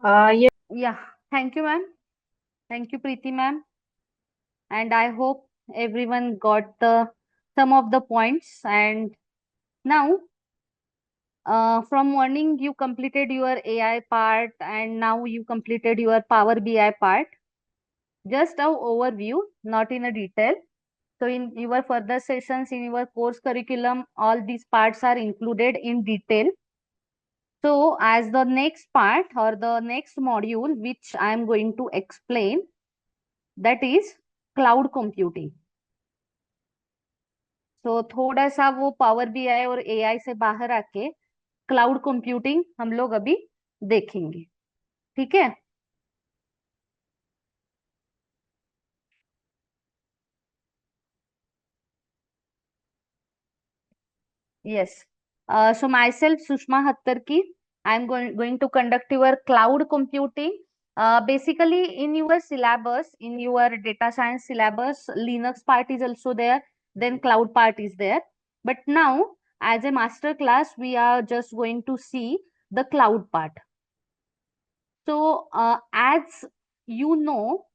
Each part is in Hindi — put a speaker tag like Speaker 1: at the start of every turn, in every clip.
Speaker 1: ये
Speaker 2: Yeah, thank you, ma'am. Thank you, Preeti, ma'am. And I hope everyone got the some of the points. And now, from morning you completed your AI part, and now you completed your Power BI part. Just a overview, not in a detail. So, in your further sessions in your course curriculum, all these parts are included in detail. So, as the next part or the next module, which I am going to explain, that is cloud computing. तो थोड़ा सा वो पावर बीआई और एआई से बाहर आके क्लाउड कंप्यूटिंग हम लोग अभी देखेंगे। ठीक है। Yes. So myself Sushma Hattarki, I am going to conduct your cloud computing. Basically in your syllabus, in your data science syllabus, Linux part is also there, then cloud part is there, but now as a master class we are just going to see the cloud part. So, as you know,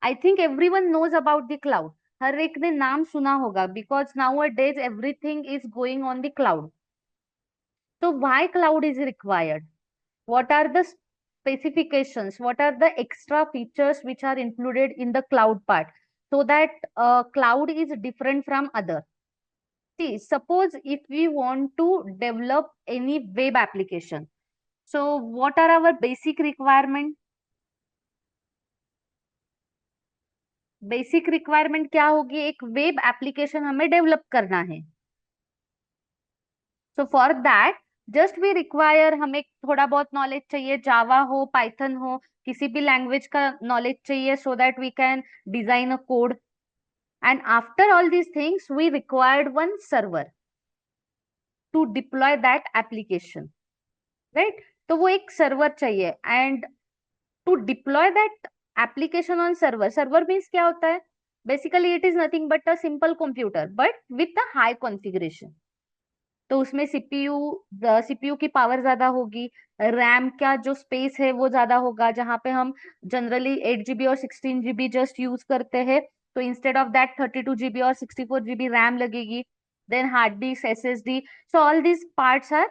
Speaker 2: I think everyone knows about the cloud. हर एक ने नाम सुना होगा because nowadays everything is going on the cloud. So, why cloud is required? What are the specifications? What are the extra features which are included in the cloud part so that cloud is different from other? See, suppose if we want to develop any web application, so what are our basic requirement? Basic requirement क्या होगी? एक वेब एप्लीकेशन हमें डेवलप करना है। So for that just we require, हमें थोड़ा बहुत नॉलेज चाहिए, जावा हो, पाइथन हो, किसी भी लैंग्वेज का नॉलेज चाहिए so that we can design a code. And after all these things we required one server to deploy that application, right? तो वो एक सर्वर चाहिए। And to deploy that application on server, server means क्या होता है? Basically it is nothing but a simple computer but with a high configuration. तो उसमें सीपीयू की पावर ज्यादा होगी, रैम का जो स्पेस है वो ज्यादा होगा। जहां पे हम जनरली 8 GB और 16 GB जस्ट यूज करते हैं, तो इंस्टेड ऑफ दैट 32 GB और 64 GB रैम लगेगी। Then hard disk, SSD, so all these parts are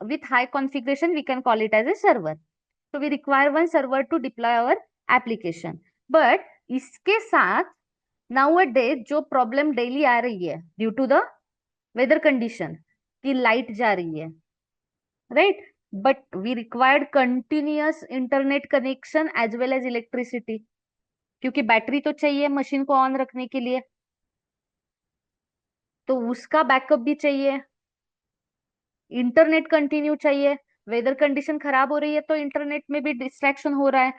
Speaker 2: with high configuration, we can call it as a server. So we require one server to deploy our application. But इसके साथ nowadays जो प्रॉब्लम डेली आ रही है due to the weather condition, कि लाइट जा रही है, right? But we required continuous internet connection as well as electricity, क्योंकि बैटरी तो चाहिए मशीन को ऑन रखने के लिए, तो उसका बैकअप भी चाहिए। इंटरनेट कंटिन्यू चाहिए। वेदर कंडीशन खराब हो रही है तो इंटरनेट में भी डिस्ट्रैक्शन हो रहा है,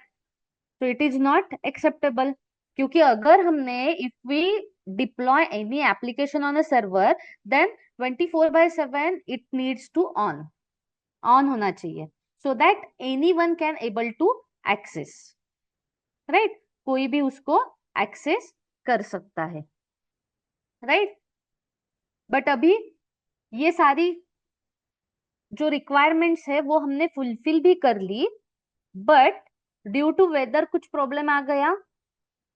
Speaker 2: तो इट इज नॉट एक्सेप्टेबल। क्योंकि अगर हमने, if we deploy any application on a server, then 24/7 it needs to on, on होना चाहिए, so that anyone can able to access, right? कोई भी उसको एक्सेस कर सकता है, राइट? बट अभी ये सारी जो रिक्वायरमेंट्स है वो हमने फुलफिल भी कर ली, बट ड्यू टू वेदर कुछ प्रॉब्लम आ गया,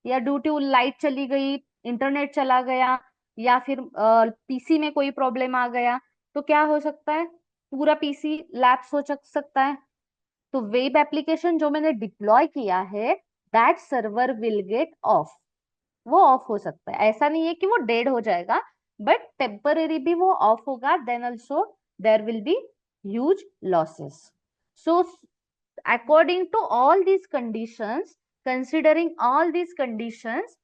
Speaker 2: या ड्यू टू लाइट चली गई, इंटरनेट चला गया, या फिर पीसी में कोई प्रॉब्लम आ गया, तो क्या हो सकता है? पूरा पीसी लैप्स हो सकता है। तो वेब एप्लीकेशन जो मैंने डिप्लॉय किया है, that server will get of, वो ऑफ हो सकता है। ऐसा नहीं है कि वो डेड हो जाएगा, बट टेम्पररी भी वो ऑफ होगा, then also there will be huge losses. So according to all these conditions, considering all these conditions,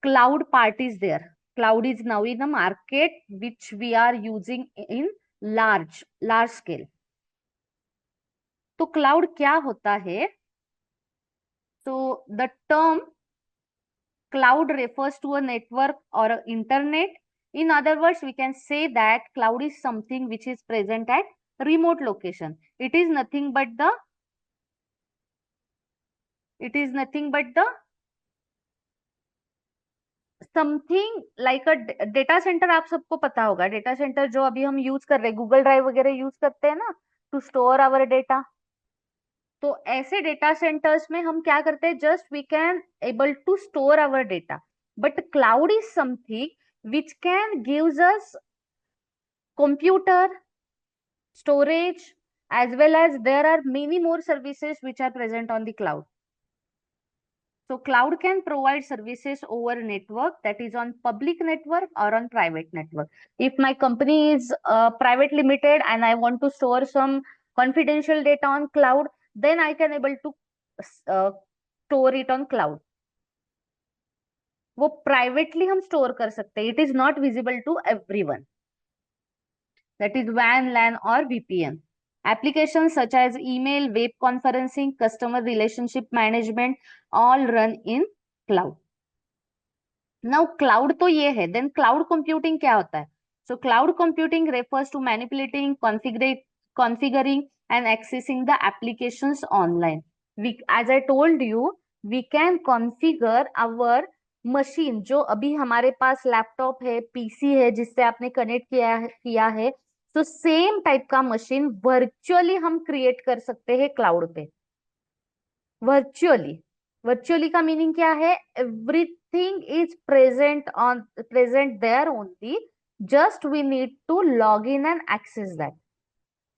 Speaker 2: cloud part is there. Cloud is now in the market, which we are using in large scale. तो क्लाउड क्या होता है? तो the term cloud refers to a network or a internet. In other words, we can say that cloud is something which is present at remote location. It is nothing but the something like a data centre. आप सबको पता होगा डेटा सेंटर जो अभी हम यूज कर रहे हैं, गूगल ड्राइव वगैरह यूज करते हैं ना, टू स्टोर आवर डेटा। तो ऐसे डेटा सेंटर्स में हम क्या करते हैं, just we can able to store our data, but cloud is something which can gives us computer storage, as well as there are many more services which are present on the cloud. So cloud can provide services over network, that is on public network or on private network. If my company is private limited and I want to store some confidential data on cloud, then I can able to uh, store it on cloud. वो privately हम store कर सकते हैं. It is not visible to everyone. That is WAN, LAN or VPN. Applications such as email, web conferencing, customer relationship management all run in cloud. Now cloud तो ये है, then cloud computing क्या होता है? So cloud computing refers to manipulating, configuring and accessing the applications online. As I told you, we can configure our machine, जो अभी हमारे पास लैपटॉप है, पीसी है, जिससे आपने कनेक्ट किया है, तो सेम टाइप का मशीन वर्चुअली हम क्रिएट कर सकते हैं क्लाउड पे. वर्चुअली, वर्चुअली का मीनिंग क्या है? Everything is present there only, just we need to log in and access that.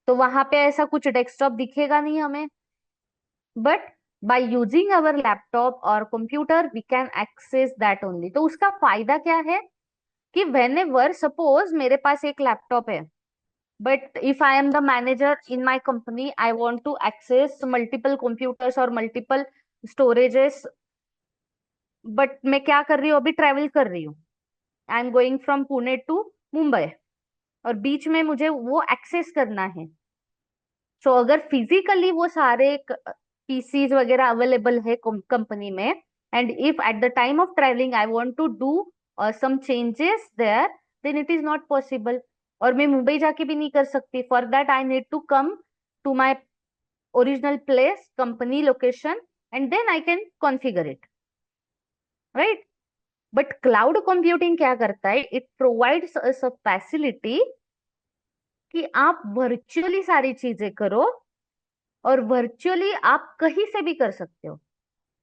Speaker 2: तो वहां पे ऐसा कुछ डेस्कटॉप दिखेगा नहीं हमें, but by using our laptop और computer we can access that only. तो उसका फायदा क्या है कि वेन एवर सपोज मेरे पास एक लैपटॉप है, but if I am the manager in my company, I want to access multiple computers और multiple storages, but मैं क्या कर रही हूँ, अभी ट्रेवल कर रही हूँ, I am going from Pune to Mumbai, और बीच में मुझे वो एक्सेस करना है. सो अगर फिजिकली वो सारे पीसीज वगैरह अवेलेबल है कंपनी में, and if at the time of travelling I want to do some changes there, then it is not possible. और मैं मुंबई जाके भी नहीं कर सकती. For that I need to come to my original place, company location, and then I can configure it, right. But cloud computing क्या करता है? It provides us a facility कि आप वर्चुअली सारी चीजें करो, और वर्चुअली आप कहीं से भी कर सकते हो.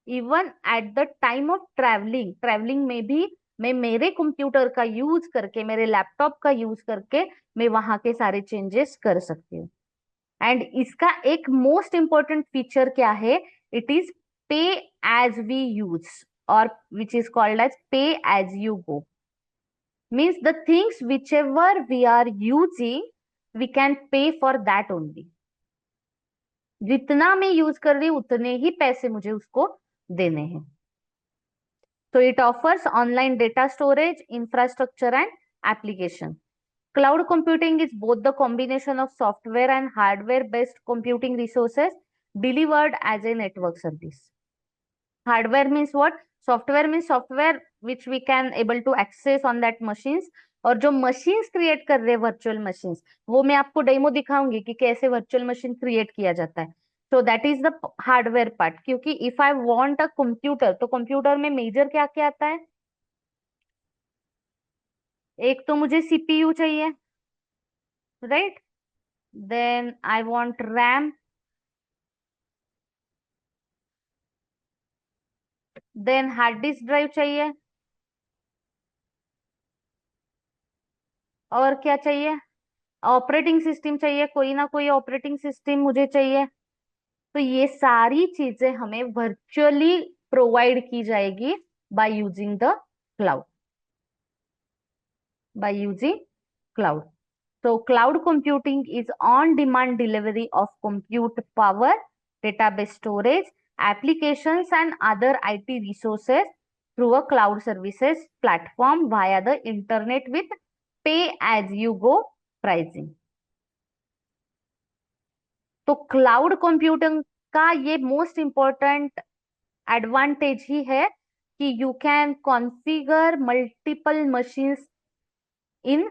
Speaker 2: Even at the time of travelling, travelling में भी मैं मेरे कंप्यूटर का यूज करके, मेरे लैपटॉप का यूज करके मैं वहां के सारे चेंजेस कर सकती हूँ. एंड इसका एक मोस्ट इंपॉर्टेंट फीचर क्या है? It is pay as we use, और which is called as pay as you go. Means the things whichever we are using, we can pay for that only. जितना मैं यूज कर रही हूँ उतने ही पैसे मुझे उसको देने हैं. So it offers online data storage, infrastructure, and application. Cloud computing is both the combination of software and hardware-based computing resources delivered as a network service. Hardware means what? Software means software which we can able to access on that machines. और जो मशीन्स क्रिएट कर रहे हैं वर्चुअल मशीन्स, वो मैं आपको डेमो दिखाऊंगी कि कैसे वर्चुअल मशीन क्रिएट किया जाता है. So that is the hardware part. क्योंकि if I want a computer, तो कंप्यूटर में मेजर क्या क्या आता है? एक तो मुझे सीपीयू चाहिए, right. Then I want RAM, then hard disk drive चाहिए, और क्या चाहिए? ऑपरेटिंग सिस्टम चाहिए, कोई ना कोई ऑपरेटिंग सिस्टम मुझे चाहिए. तो ये सारी चीजें हमें वर्चुअली प्रोवाइड की जाएगी by using the cloud, by using cloud. So cloud computing is on-demand delivery of compute power, database storage, applications and other IT resources through a cloud services platform via the internet with pay-as-you-go pricing. तो क्लाउड कंप्यूटिंग का ये मोस्ट इम्पोर्टेंट एडवांटेज ही है कि you can configure multiple machines in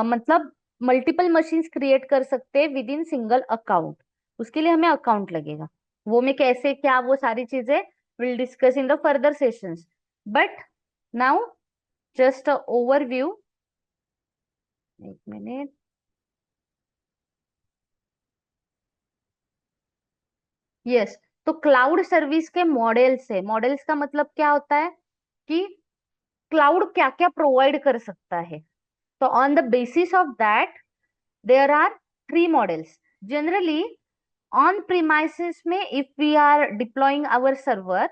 Speaker 2: मतलब मल्टीपल मशीन्स क्रिएट कर सकते हैं विद इन सिंगल अकाउंट. उसके लिए हमें अकाउंट लगेगा. वो में कैसे क्या, वो सारी चीजें will discuss in the further sessions. But now just a overview. एक मिनट. यस, तो क्लाउड सर्विस के मॉडल्स है। मॉडल्स का मतलब क्या होता है कि क्लाउड क्या क्या प्रोवाइड कर सकता है। तो on the basis of that there are three models. Generally on premises में if we are deploying our server,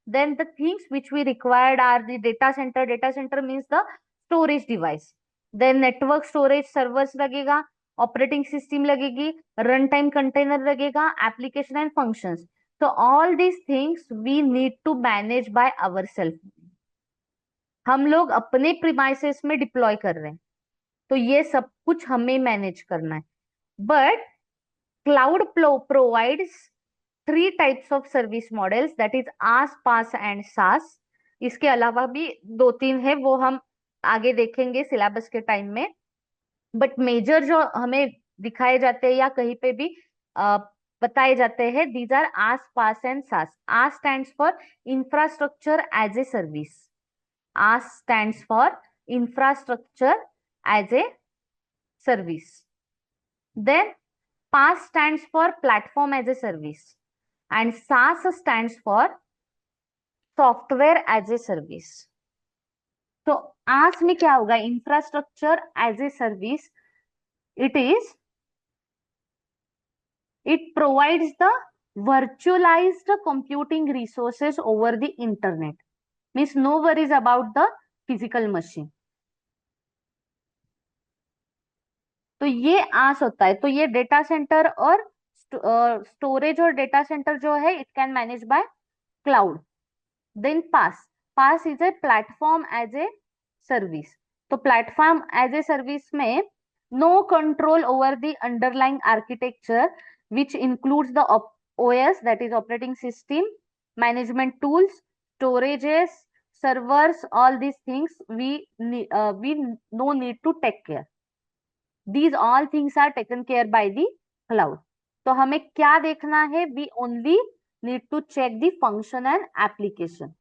Speaker 2: then the things which we required are the data center. Data center means the storage device, then network storage servers लगेगा, operating system लगेगी, runtime container लगेगा, application and functions. So all these things we need to manage by ourselves. हम लोग अपने प्रीमाइसेस में डिप्लॉय कर रहे हैं, तो ये सब कुछ हमें मैनेज करना है। But cloud provides three types of service models, that is IaaS, PaaS and SaaS. इसके अलावा भी दो तीन है, वो हम आगे देखेंगे सिलेबस के टाइम में। बट मेजर जो हमें दिखाए जाते हैं या कहीं पे भी अ, बताए जाते हैं, these are IaaS, PaaS and SaaS. IaaS stands for infrastructure as a service. IaaS stands for infrastructure as a service. Then PaaS stands for platform as a service and SaaS stands for software as a service. तो IaaS में क्या होगा? Infrastructure as a service, it is it provides the virtualized computing resources over the internet. Means no worries about the physical machine. तो ये आस होता है। तो ये डेटा सेंटर और स्टोरेज और डेटा सेंटर जो है, it can manage by cloud. Then PaaS, PaaS is a platform as a service. तो प्लेटफॉर्म एज ए सर्विस में no control over the underlying architecture which includes the OS, that is operating system, management tools, storages, servers, all these things we no need to take care. These all things are taken care by the cloud. तो हमें क्या देखना है? We only need to check the function and application.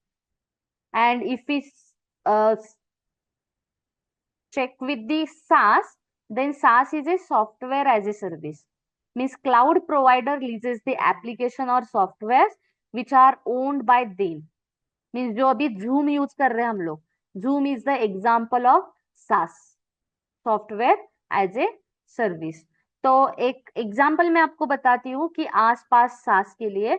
Speaker 2: And if we uh, check with the SaaS, then SaaS is a software as a service. Means cloud provider leases the application or software which are owned by them. Means जो अभी Zoom यूज कर रहे हैं हम लोग, Zoom is the example of SaaS, software as a service. तो एक एग्जांपल मैं आपको बताती हूँ कि आसपास सास के लिए।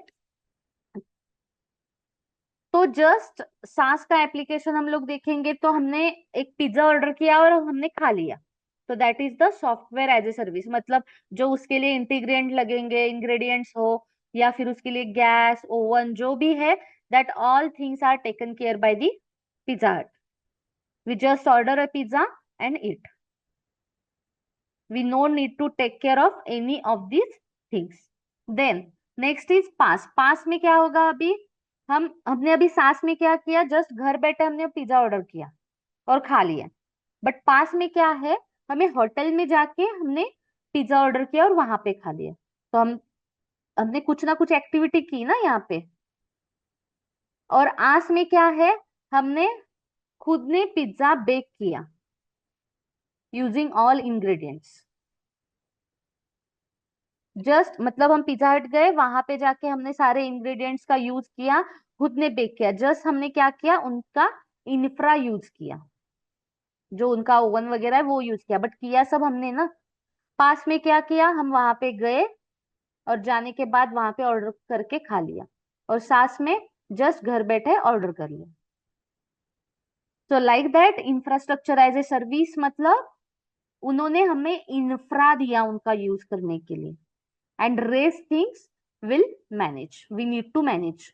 Speaker 2: तो जस्ट सास का एप्लीकेशन हम लोग देखेंगे, तो हमने एक पिज्जा ऑर्डर किया और हमने खा लिया, तो that is the software as a service. मतलब जो उसके लिए इंटीग्रेंट लगेंगे, इंग्रेडिएंट्स हो, या फिर उसके लिए गैस, ओवन, जो भी है, that all things are taken care by the Pizza Hut. We just order a pizza and eat. We no need to take care of any of these things. Then next is pass. Pass में क्या होगा? अभी हमने अभी सास में क्या किया? जस्ट घर बैठे हमने पिज्जा ऑर्डर किया और खा लिया। बट पास में क्या है? हमें होटल में जाके हमने पिज्जा ऑर्डर किया और वहां पे खा लिया। तो हमने कुछ ना कुछ एक्टिविटी की ना यहाँ पे। और आस में क्या है? हमने खुद ने पिज्जा बेक किया यूजिंग ऑल इंग्रेडिएंट्स। जस्ट मतलब हम पिज्जा हट गए, वहां पे जाके हमने सारे इंग्रेडिएंट्स का यूज किया, खुद ने बेक किया। जस्ट हमने क्या किया? उनका इंफ्रा यूज किया, जो उनका ओवन वगैरह है वो यूज किया, बट किया सब हमने ना। पास में क्या किया? हम वहां पे गए और जाने के बाद वहां पे ऑर्डर करके खा लिया। और सास में जस्ट घर बैठे ऑर्डर कर लिया। तो like that infrastructure as a service, मतलब उन्होंने हमें इंफ्रा दिया उनका यूज करने के लिए। And rest things will manage, we need to manage.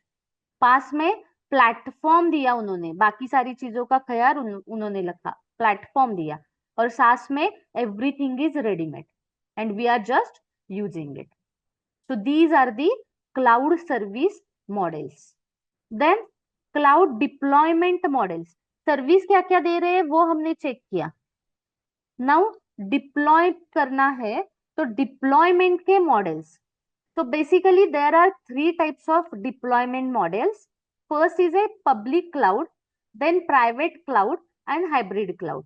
Speaker 2: पास में प्लेटफॉर्म दिया उन्होंने, बाकी सारी चीजों का ख्याल उन्होंने रखा, प्लेटफॉर्म दिया। और सास में everything is readymade and we are just using it. So these are the cloud service models. Then cloud deployment models, service क्या क्या दे रहे हैं वो हमने चेक किया। नाउ डिप्लॉय करना है, तो डिप्लॉयमेंट के models. So basically there are three types of deployment models. First is a public cloud, then private cloud and hybrid cloud.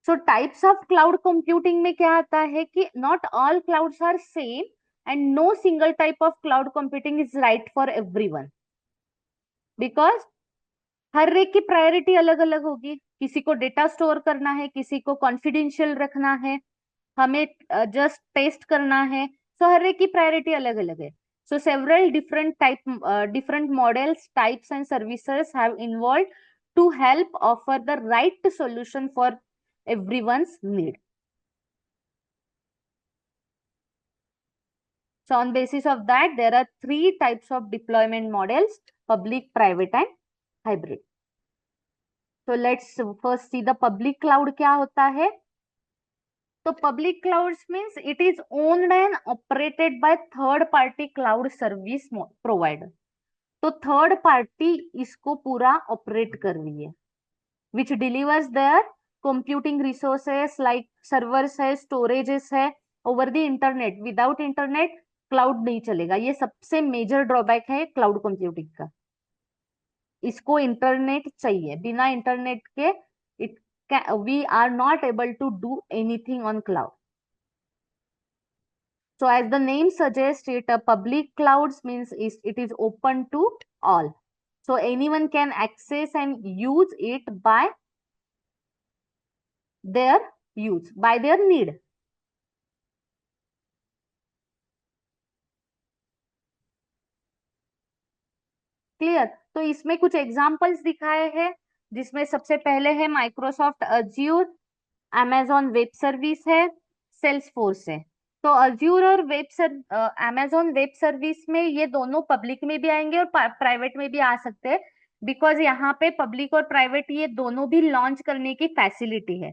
Speaker 2: So types of cloud computing में क्या आता है कि not all clouds are same and no single type of cloud computing is right for everyone, because हर एक की प्रायोरिटी अलग अलग होगी। किसी को डेटा स्टोर करना है, किसी को कॉन्फिडेंशियल रखना है, हमें जस्ट टेस्ट करना है। सो हर एक की प्रायोरिटी अलग अलग है। सो several different models, types and services have involved to help offer the right solution for everyone's need. So on basis of that, there are three types of deployment models: public, private and hybrid. So let's first see the public cloud क्या होता है। तो public clouds means it is owned and operated by third party cloud service provider. तो थर्ड पार्टी इसको पूरा ऑपरेट कर रही है, which delivers their computing resources like servers है, स्टोरेजेस है, over the internet. Without internet cloud नहीं चलेगा। ये सबसे मेजर ड्रॉबैक है क्लाउड कंप्यूटिंग का। इसको इंटरनेट चाहिए, बिना इंटरनेट के it we are not able to do anything on cloud. So as the name suggests, it a public clouds means it is open to all. So anyone can access and use it by their use, by their need. Clear. तो इसमें कुछ एग्जांपल्स दिखाए हैं, जिसमें सबसे पहले है Microsoft azure, amazon web service है, सेल्सफोर्स है। तो अज्यूर और amazon वेब सर्विस में ये दोनों पब्लिक में भी आएंगे और प्राइवेट में भी आ सकते हैं, बिकॉज यहाँ पे पब्लिक और प्राइवेट ये दोनों भी लॉन्च करने की फैसिलिटी है।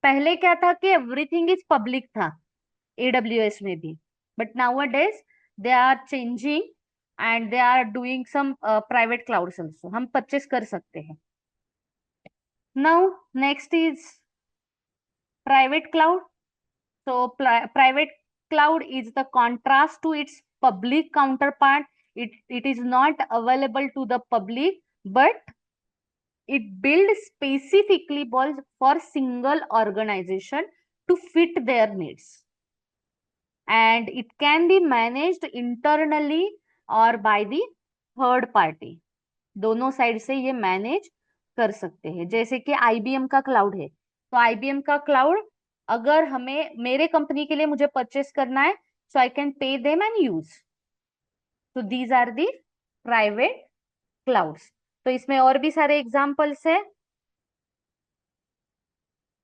Speaker 2: पहले क्या था कि एवरीथिंग इज पब्लिक था एडब्ल्यूएस में भी, but nowadays they are changing and they are doing some private clouds also, हम परचेस कर सकते हैं। Now next is private cloud. So private cloud is the contrast to its public counterpart. It is not available to the public, but it built specifically for single organization to fit their needs. And it can be managed internally or by the third party. दोनों साइड से ये मैनेज कर सकते हैं। जैसे कि आईबीएम का क्लाउड है, तो आईबीएम का क्लाउड अगर हमें मेरे कंपनी के लिए मुझे परचेस करना है, so I can pay them and use. तो these are the private clouds. तो इसमें और भी सारे एग्जांपल्स है,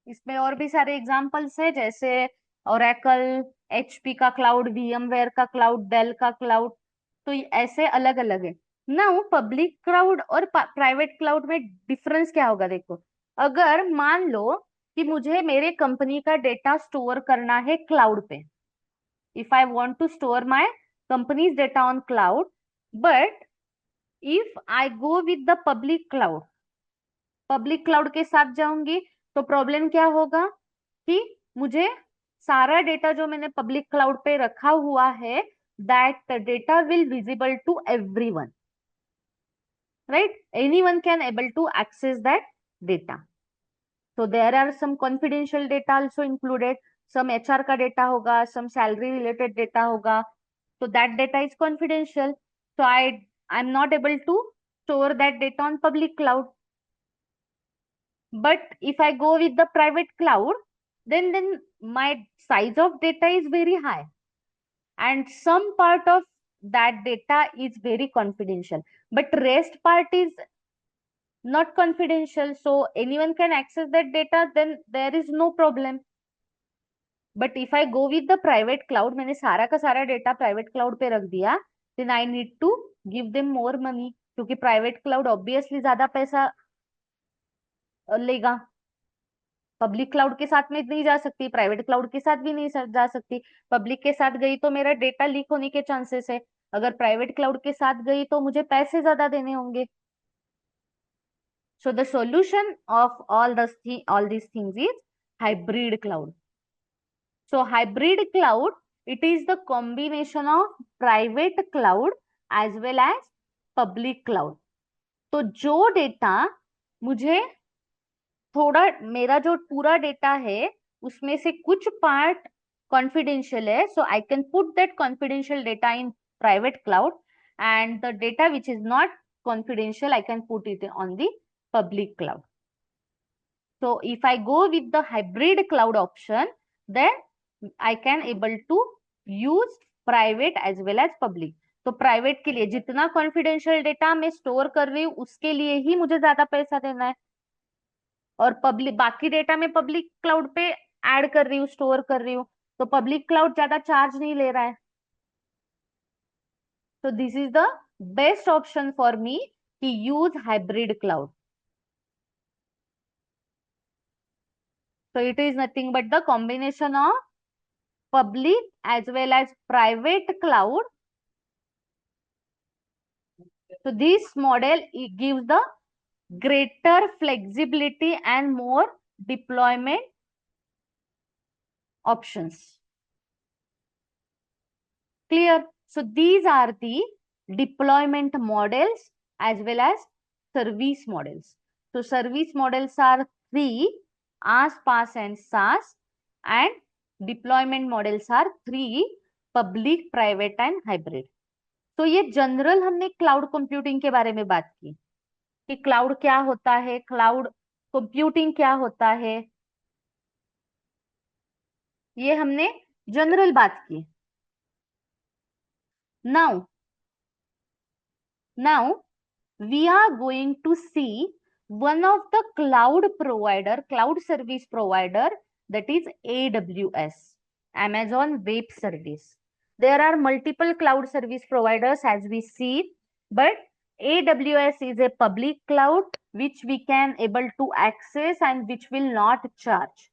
Speaker 2: इसमें और भी सारे एग्जांपल्स है, जैसे ओरेकल, एचपी का क्लाउड, वीएमवेयर का क्लाउड, डेल का क्लाउड। तो ऐसे अलग अलग है। नाउ पब्लिक क्लाउड और प्राइवेट क्लाउड में डिफरेंस क्या होगा, देखो। अगर मान लो कि मुझे मेरे कंपनी का डेटा स्टोर करना है क्लाउड पे, if I want to store my company's data on cloud, but if I go with the public cloud के साथ जाऊंगी, तो प्रॉब्लम क्या होगा कि मुझे सारा डेटा जो मैंने पब्लिक क्लाउड पे रखा हुआ है, that data will visible to everyone, right? Anyone can able to access that data. So there are some confidential data also included. Some HR का data होगा, some salary related data होगा, so that data is confidential. So I'm not able to store that data on public cloud. But if I go with the private cloud, then my size of data is very high, and some part of that data is very confidential, but rest part is not confidential, so anyone can access that data, then there is no problem. But if I go with the private cloud, मैंने सारा का सारा डेटा प्राइवेट क्लाउड पे रख दिया, then I need to give them more money, क्योंकि प्राइवेट क्लाउड ऑब्वियसली ज्यादा पैसा लेगा। पब्लिक क्लाउड के साथ में नहीं जा सकती, प्राइवेट क्लाउड के साथ भी नहीं जा सकती। पब्लिक के साथ गई तो मेरा डेटा लीक होने के चांसेस है, अगर प्राइवेट क्लाउड के साथ गई तो मुझे पैसे ज्यादा देने होंगे। So the solution of all these things is hybrid cloud. So hybrid cloud, it is the combination of private cloud as well as public cloud. तो जो डेटा मुझे थोड़ा, मेरा जो पूरा डेटा है उसमें से कुछ पार्ट कॉन्फिडेंशियल है, so I can put that confidential data in private cloud, and the data which is not confidential I can put it on the public cloud. So if I go with the hybrid cloud option, then I can able to use private as well as public. तो प्राइवेट के लिए जितना कॉन्फिडेंशियल डेटा मैं स्टोर कर रही हूँ उसके लिए ही मुझे ज्यादा पैसा देना है, और पब्लिक बाकी डेटा मैं पब्लिक क्लाउड पे ऐड कर रही हूँ, स्टोर कर रही हूँ, तो पब्लिक क्लाउड ज्यादा चार्ज नहीं ले रहा है. So this is the best option for me to use hybrid cloud. So it is nothing but the combination of public as well as private cloud. So this model it gives the greater flexibility and more deployment options. Clear? So these are the deployment models as well as service models. So service models are three: IaaS, PaaS and SaaS, and deployment models are three: public, private and hybrid. तो ये जनरल हमने क्लाउड कंप्यूटिंग के बारे में बात की कि क्लाउड क्या होता है, क्लाउड कंप्यूटिंग क्या होता है, ये हमने जनरल बात की. Now we are going to see one of the cloud service provider, that is AWS, Amazon Web Service. There are multiple cloud service providers as we see, but AWS is a public cloud which we can able to access and which will not charge.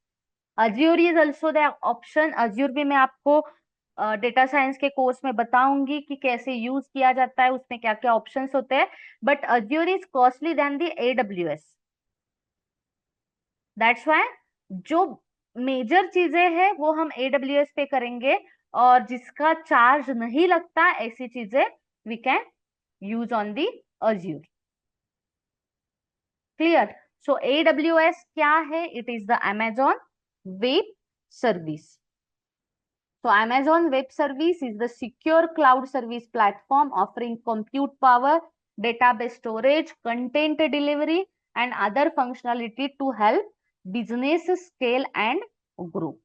Speaker 2: Azure is also the option. Azure भी मैं आपको डेटा साइंस के कोर्स में बताऊंगी कि कैसे यूज किया जाता है, उसमें क्या क्या ऑप्शंस होते हैं, but Azure is costly then the AWS. That's why जो मेजर चीजें हैं वो हम AWS पे करेंगे, और जिसका चार्ज नहीं लगता ऐसी चीजें we can use on the Azure. Clear? So AWS क्या है? It is the Amazon Web Service. So Amazon Web Service is the secure cloud service platform offering compute power, database storage, content delivery, and other functionality to help businesses scale and grow.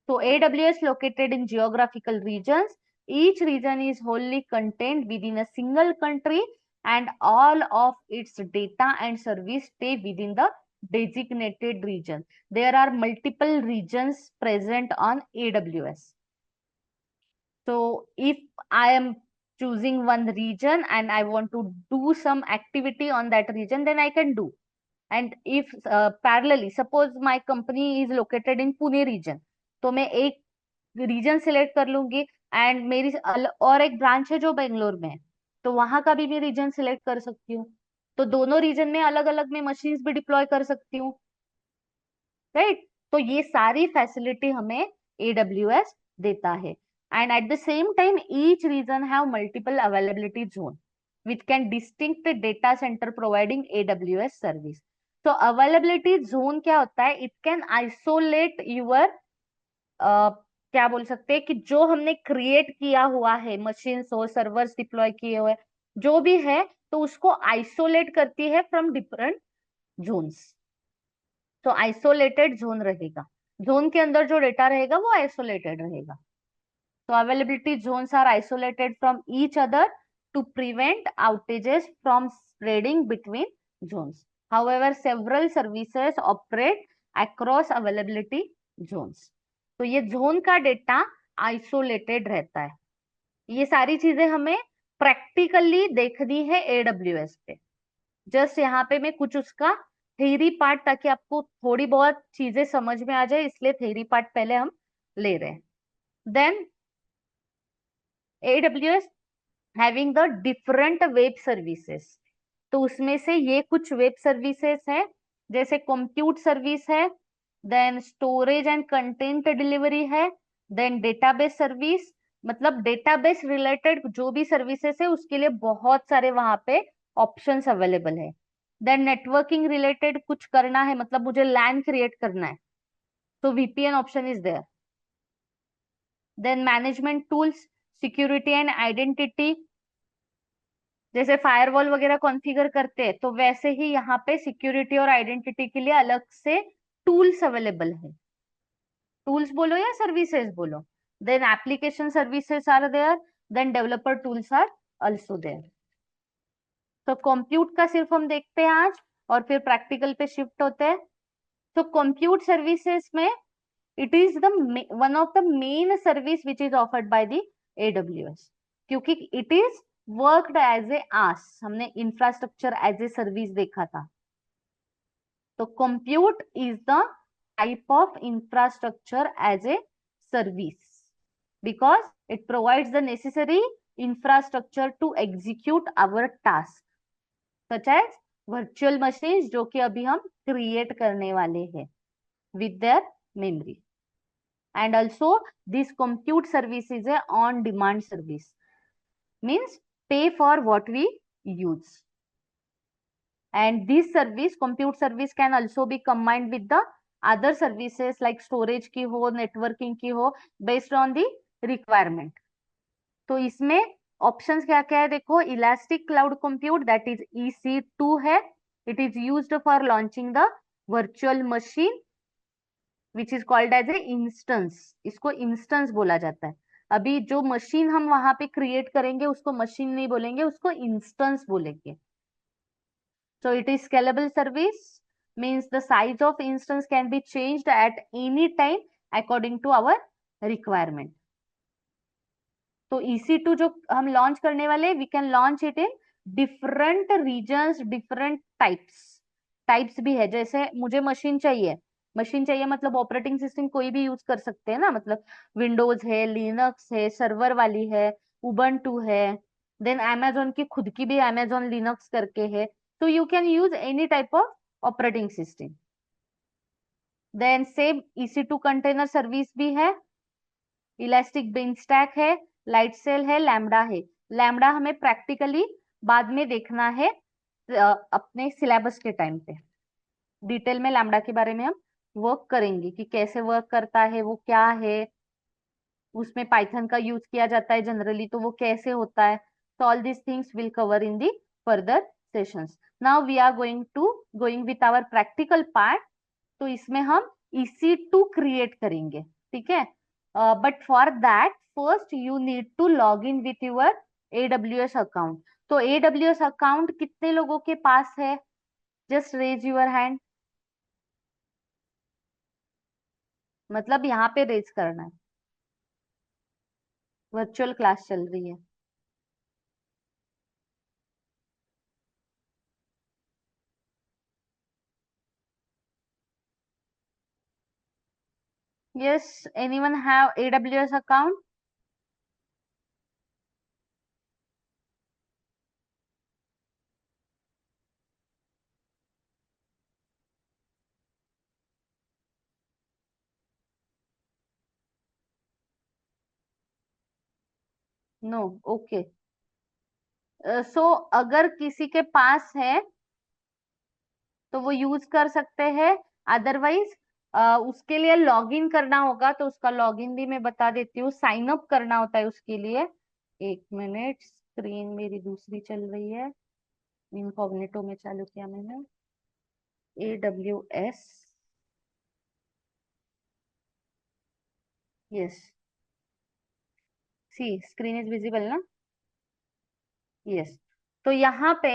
Speaker 2: So AWS located in geographical regions. Each region is wholly contained within a single country, and all of its data and service stay within the designated region. There are multiple regions present on AWS. So if I am choosing one region and I want to do some activity on that region, then I can do. And if parallelly, suppose my company is located in Pune region, तो मैं एक रीजन सिलेक्ट कर लूंगी, एंड मेरी और एक ब्रांच है जो बेंगलोर में है, तो वहां का भी मैं रीजन सिलेक्ट कर सकती हूँ. तो दोनों रीजन में अलग अलग मैं मशीन्स भी डिप्लॉय कर सकती हूँ, राइट? तो ये सारी फैसिलिटी हमें AWS देता है. And at the same time each reason have multiple availability zone which can distinct data center providing AWS service. तो अवेलेबिलिटी जोन क्या होता है? इट कैन आइसोलेट यूर क्या बोल सकते हैं कि जो हमने क्रिएट किया हुआ है, मशीन हो, सर्वर्स डिप्लॉय किए हुए, जो भी है, तो उसको आइसोलेट करती है फ्रॉम डिफरेंट जोन्स. तो आइसोलेटेड जोन रहेगा, जोन के अंदर जो डेटा रहेगा वो आइसोलेटेड रहेगा. तो availability zones are isolated from each other to prevent outages from spreading between zones. However several services operate across availability zones. तो ये जोन का डेटा आइसोलेटेड रहता है. ये सारी चीजें हमें प्रैक्टिकली देखनी है AWS पे. जस्ट यहाँ पे मैं कुछ उसका थ्योरी पार्ट, ताकि आपको थोड़ी बहुत चीजें समझ में आ जाए, इसलिए थ्योरी पार्ट पहले हम ले रहे हैं. Then AWS having the different web services. तो उसमें से ये कुछ वेब सर्विसेज है, जैसे कंप्यूट सर्विस है, then storage and content delivery है, देन डेटाबेस सर्विस, मतलब डेटाबेस रिलेटेड जो भी सर्विसेज है उसके लिए बहुत सारे वहां पे ऑप्शंस अवेलेबल है. देन नेटवर्किंग रिलेटेड कुछ करना है, मतलब मुझे लैन क्रिएट करना है, तो VPN option is there. Then management tools, security and identity, जैसे फायरवॉल वगैरह कॉन्फ़िगर करते हैं तो वैसे ही यहाँ पे सिक्योरिटी और आइडेंटिटी के लिए अलग से टूल्स अवेलेबल है। टूल्स बोलो या सर्विसेज बोलो। Then application services are there, then developer tools are also there. तो कंप्यूट का सिर्फ हम देखते हैं आज, और फिर प्रैक्टिकल पे शिफ्ट होते हैं। तो कंप्यूट सर्विसेज में it is the one of the main service which is offered by the AWS, क्योंकि it is worked as a as, हमने इंफ्रास्ट्रक्चर एज ए सर्विस देखा था। तो compute is the type of infrastructure as a service because it provides the necessary infrastructure to execute our task such as virtual machines जो कि अभी हम क्रिएट करने वाले हैं with their memory. And also this compute service is a on demand service, means pay for what we use. And this service, compute service, can also be combined with the other services like storage की हो, networking की हो, based on the requirement. तो इसमें ऑप्शंस क्या क्या है देखो। Elastic cloud compute that is EC2 है। It is used for launching the virtual machine which is called as a instance. इसको इंस्टेंस बोला जाता है। अभी जो मशीन हम वहां पे क्रिएट करेंगे उसको मशीन नहीं बोलेंगे, उसको इंस्टेंस बोलेंगे। So it is scalable service, means the size of instance can be changed at any time according to our requirement. तो EC2 जो हम लॉन्च करने वाले, we can launch it in different regions, different types भी है। जैसे मुझे मशीन चाहिए, मशीन चाहिए मतलब ऑपरेटिंग सिस्टम कोई भी यूज कर सकते हैं ना, मतलब विंडोज है, लिनक्स है, सर्वर वाली है, उबंटू है, देन अमेजोन की खुद की भी अमेजोन लिनक्स करके है। तो you can use any type of operating system. Then same EC2 container service भी है, इलास्टिक बेंच स्टैक है, लाइट सेल है, लैम्बडा है। लैम्बडा हमें प्रैक्टिकली बाद में देखना है अपने सिलेबस के टाइम पे। डिटेल में लैम्बडा के बारे में हम वर्क करेंगे कि कैसे वर्क करता है, वो क्या है, उसमें पाइथन का यूज किया जाता है जनरली, तो वो कैसे होता है। तो all this things will cover in the further sessions. Now we are going with our practical part. तो इसमें हम EC2 क्रिएट करेंगे, ठीक है। But for that first you need to log in with your AWS account. तो AWS अकाउंट कितने लोगों के पास है? जस्ट रेज यूर हैंड, मतलब यहाँ पे रेज करना है। वर्चुअल क्लास चल रही है। Yes, anyone have AWS account? No, okay. So अगर किसी के पास है तो वो यूज कर सकते हैं, अदरवाइज उसके लिए लॉग इन करना होगा। तो उसका लॉग इन भी मैं बता देती हूँ, साइन अप करना होता है उसके लिए। एक मिनट, स्क्रीन मेरी दूसरी चल रही है, इनकॉग्निटो में चालू किया मैंने। AWS, yes, see screen is visible ना? यस। तो यहाँ पे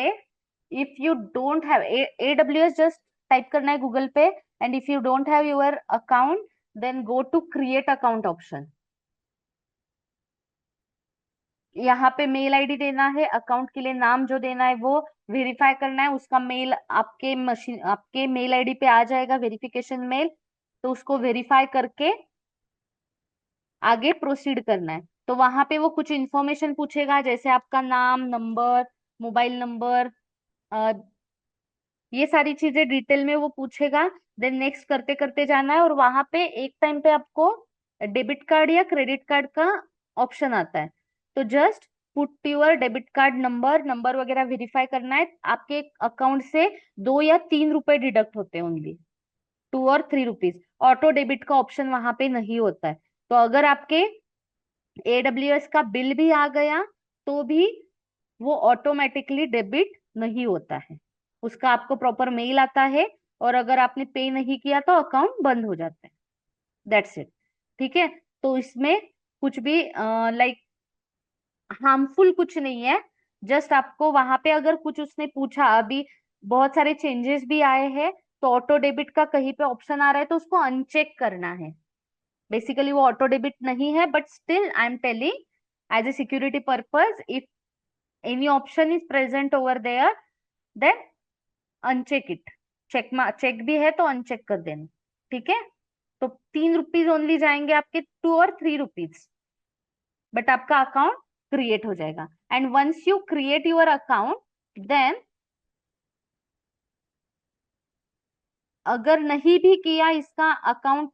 Speaker 2: if you don't have AWS, just type करना है गूगल पे, and if you don't have your account then go to create account option. यहाँ पे मेल आईडी देना है, अकाउंट के लिए नाम जो देना है वो वेरीफाई करना है। उसका मेल आपके मशीन, आपके मेल आईडी पे आ जाएगा, वेरिफिकेशन मेल। तो उसको वेरीफाई करके आगे प्रोसीड करना है। तो वहां पे वो कुछ इंफॉर्मेशन पूछेगा, जैसे आपका नाम, नंबर, मोबाइल नंबर, ये सारी चीजें डिटेल में वो पूछेगा। देन नेक्स्ट करते करते जाना है, और वहां पे एक टाइम पे आपको डेबिट कार्ड या क्रेडिट कार्ड का ऑप्शन आता है। तो just put your debit card number, number वगैरह वेरीफाई करना है। आपके अकाउंट से 2 या 3 रुपए डिडक्ट होते हैं, ओनली 2 और 3 रुपीज। ऑटो डेबिट का ऑप्शन वहां पे नहीं होता है। तो अगर आपके AWS का बिल भी आ गया तो भी वो ऑटोमेटिकली डेबिट नहीं होता है, उसका आपको प्रॉपर मेल आता है, और अगर आपने पे नहीं किया तो अकाउंट बंद हो जाता है। That's it. ठीक है। तो इसमें कुछ भी लाइक हार्मफुल कुछ नहीं है। जस्ट आपको वहां पे अगर कुछ उसने पूछा, अभी बहुत सारे चेंजेस भी आए हैं, तो ऑटो डेबिट का कहीं पे ऑप्शन आ रहा है तो उसको अनचेक करना है। बेसिकली वो ऑटो डेबिट नहीं है, but still I am telling as a security purpose, if any option is present over there, then uncheck it. Check भी है तो अनचेक कर देना। ठीक है। तो 3 रुपीज ओनली जाएंगे आपके, 2 और 3 रुपीज, बट आपका अकाउंट क्रिएट हो जाएगा। And once you create your account, then अगर नहीं भी किया इसका अकाउंट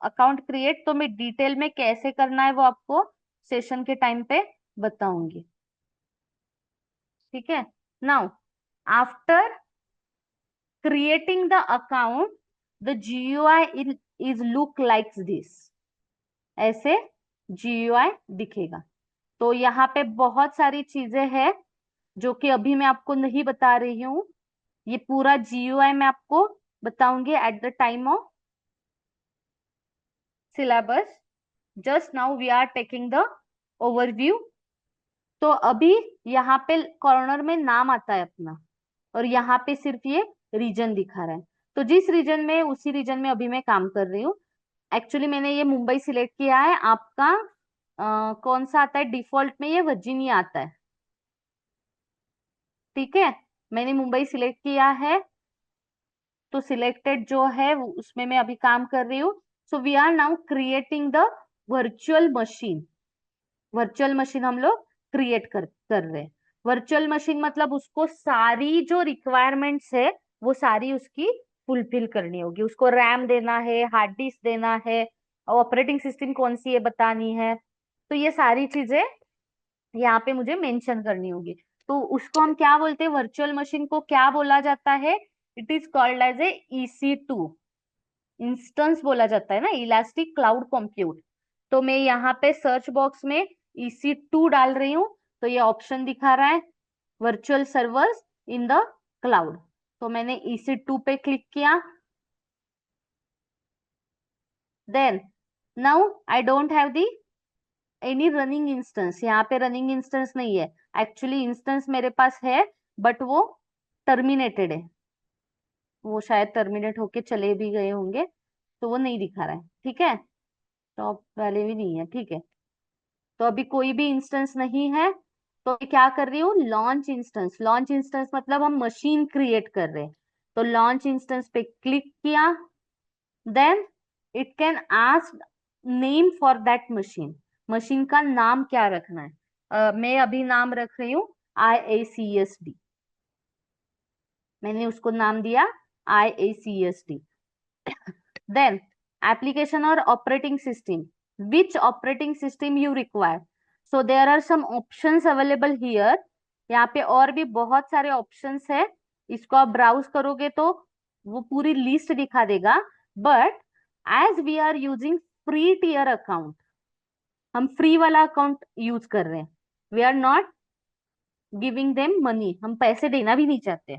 Speaker 2: अकाउंट क्रिएट, तो मैं डिटेल में कैसे करना है वो आपको सेशन के टाइम पे बताऊंगी। ठीक है। Now after creating the account, the GUI is look like this। ऐसे GUI दिखेगा। तो यहाँ पे बहुत सारी चीजें हैं जो कि अभी मैं आपको नहीं बता रही हूँ। ये पूरा GUI मैं आपको बताऊंगी at the time of syllabus. Just now we are taking the overview. तो अभी यहाँ पे कॉर्नर में नाम आता है अपना, और यहाँ पे सिर्फ ये रीजन दिखा रहा है। तो जिस रीजन में, उसी रीजन में अभी मैं काम कर रही हूँ। एक्चुअली मैंने ये मुंबई सिलेक्ट किया है। आपका कौन सा आता है डिफॉल्ट में? ये वर्जीनिया आता है। ठीक है। मैंने मुंबई सिलेक्ट किया है, तो सिलेक्टेड जो है उसमें मैं अभी काम कर रही हूँ। So we are now creating the virtual machine. Virtual machine हम लोग क्रिएट कर रहे हैं। वर्चुअल मशीन मतलब उसको सारी जो रिक्वायरमेंट्स है वो सारी उसकी फुलफिल करनी होगी। उसको रैम देना है, हार्ड डिस्क देना है, और ऑपरेटिंग सिस्टम कौन सी है बतानी है। तो ये सारी चीजें यहाँ पे मुझे मेंशन करनी होगी। तो उसको हम क्या बोलते हैं? वर्चुअल मशीन को क्या बोला जाता है? It is called as a EC2 instance बोला जाता है ना, इलास्टिक क्लाउड कंप्यूट। तो मैं यहाँ पे सर्च बॉक्स में EC2 डाल रही हूँ, तो ये ऑप्शन दिखा रहा है virtual servers in the cloud. तो मैंने EC2 पे क्लिक किया। Then now I don't have the any running instance. यहाँ पे रनिंग इंस्टेंस नहीं है। एक्चुअली इंस्टेंस मेरे पास है, बट वो टर्मिनेटेड है। वो शायद टर्मिनेट होके चले भी गए होंगे, तो वो नहीं दिखा रहा है। ठीक है। टॉप वाले भी नहीं है। ठीक है। तो अभी कोई भी इंस्टेंस नहीं है। तो मैं क्या कर रही हूँ? Launch instance. लॉन्च इंस्टेंस मतलब हम मशीन क्रिएट कर रहे हैं। तो लॉन्च इंस्टेंस पे क्लिक किया। Then it can ask name for that machine. Machine का नाम क्या रखना है? मैं अभी नाम रख रही हूँ IACSD। मैंने उसको नाम दिया IACSD। देन एप्लीकेशन और operating system, which operating system you require. So there are some options available here. यहाँ पे और भी बहुत सारे ऑप्शंस है। इसको आप ब्राउज करोगे तो वो पूरी लिस्ट दिखा देगा। But as we are using free tier account, हम फ्री वाला अकाउंट यूज कर रहे हैं। We are not giving them money, हम पैसे देना भी नहीं चाहते।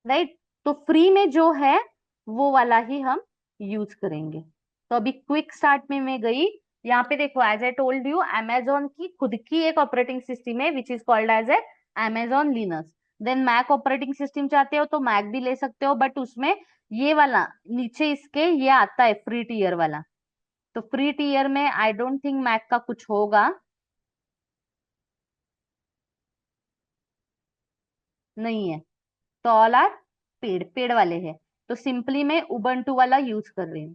Speaker 2: राइट। तो फ्री में जो है वो वाला ही हम यूज करेंगे। तो अभी क्विक स्टार्ट में मैं गई। यहाँ पे देखो, as I told you, Amazon की खुद की एक ऑपरेटिंग सिस्टम है which is called as a Amazon Linux. Then Mac operating system चाहते हो तो मैक भी ले सकते हो, बट उसमें ये वाला नीचे इसके ये आता है फ्री टियर वाला। तो फ्री टियर में आई डोंट थिंक मैक का कुछ होगा। नहीं है। तो ऑल आर पेड, पेड वाले हैं। तो सिंपली मैं उबंटू वाला यूज कर रही हूँ।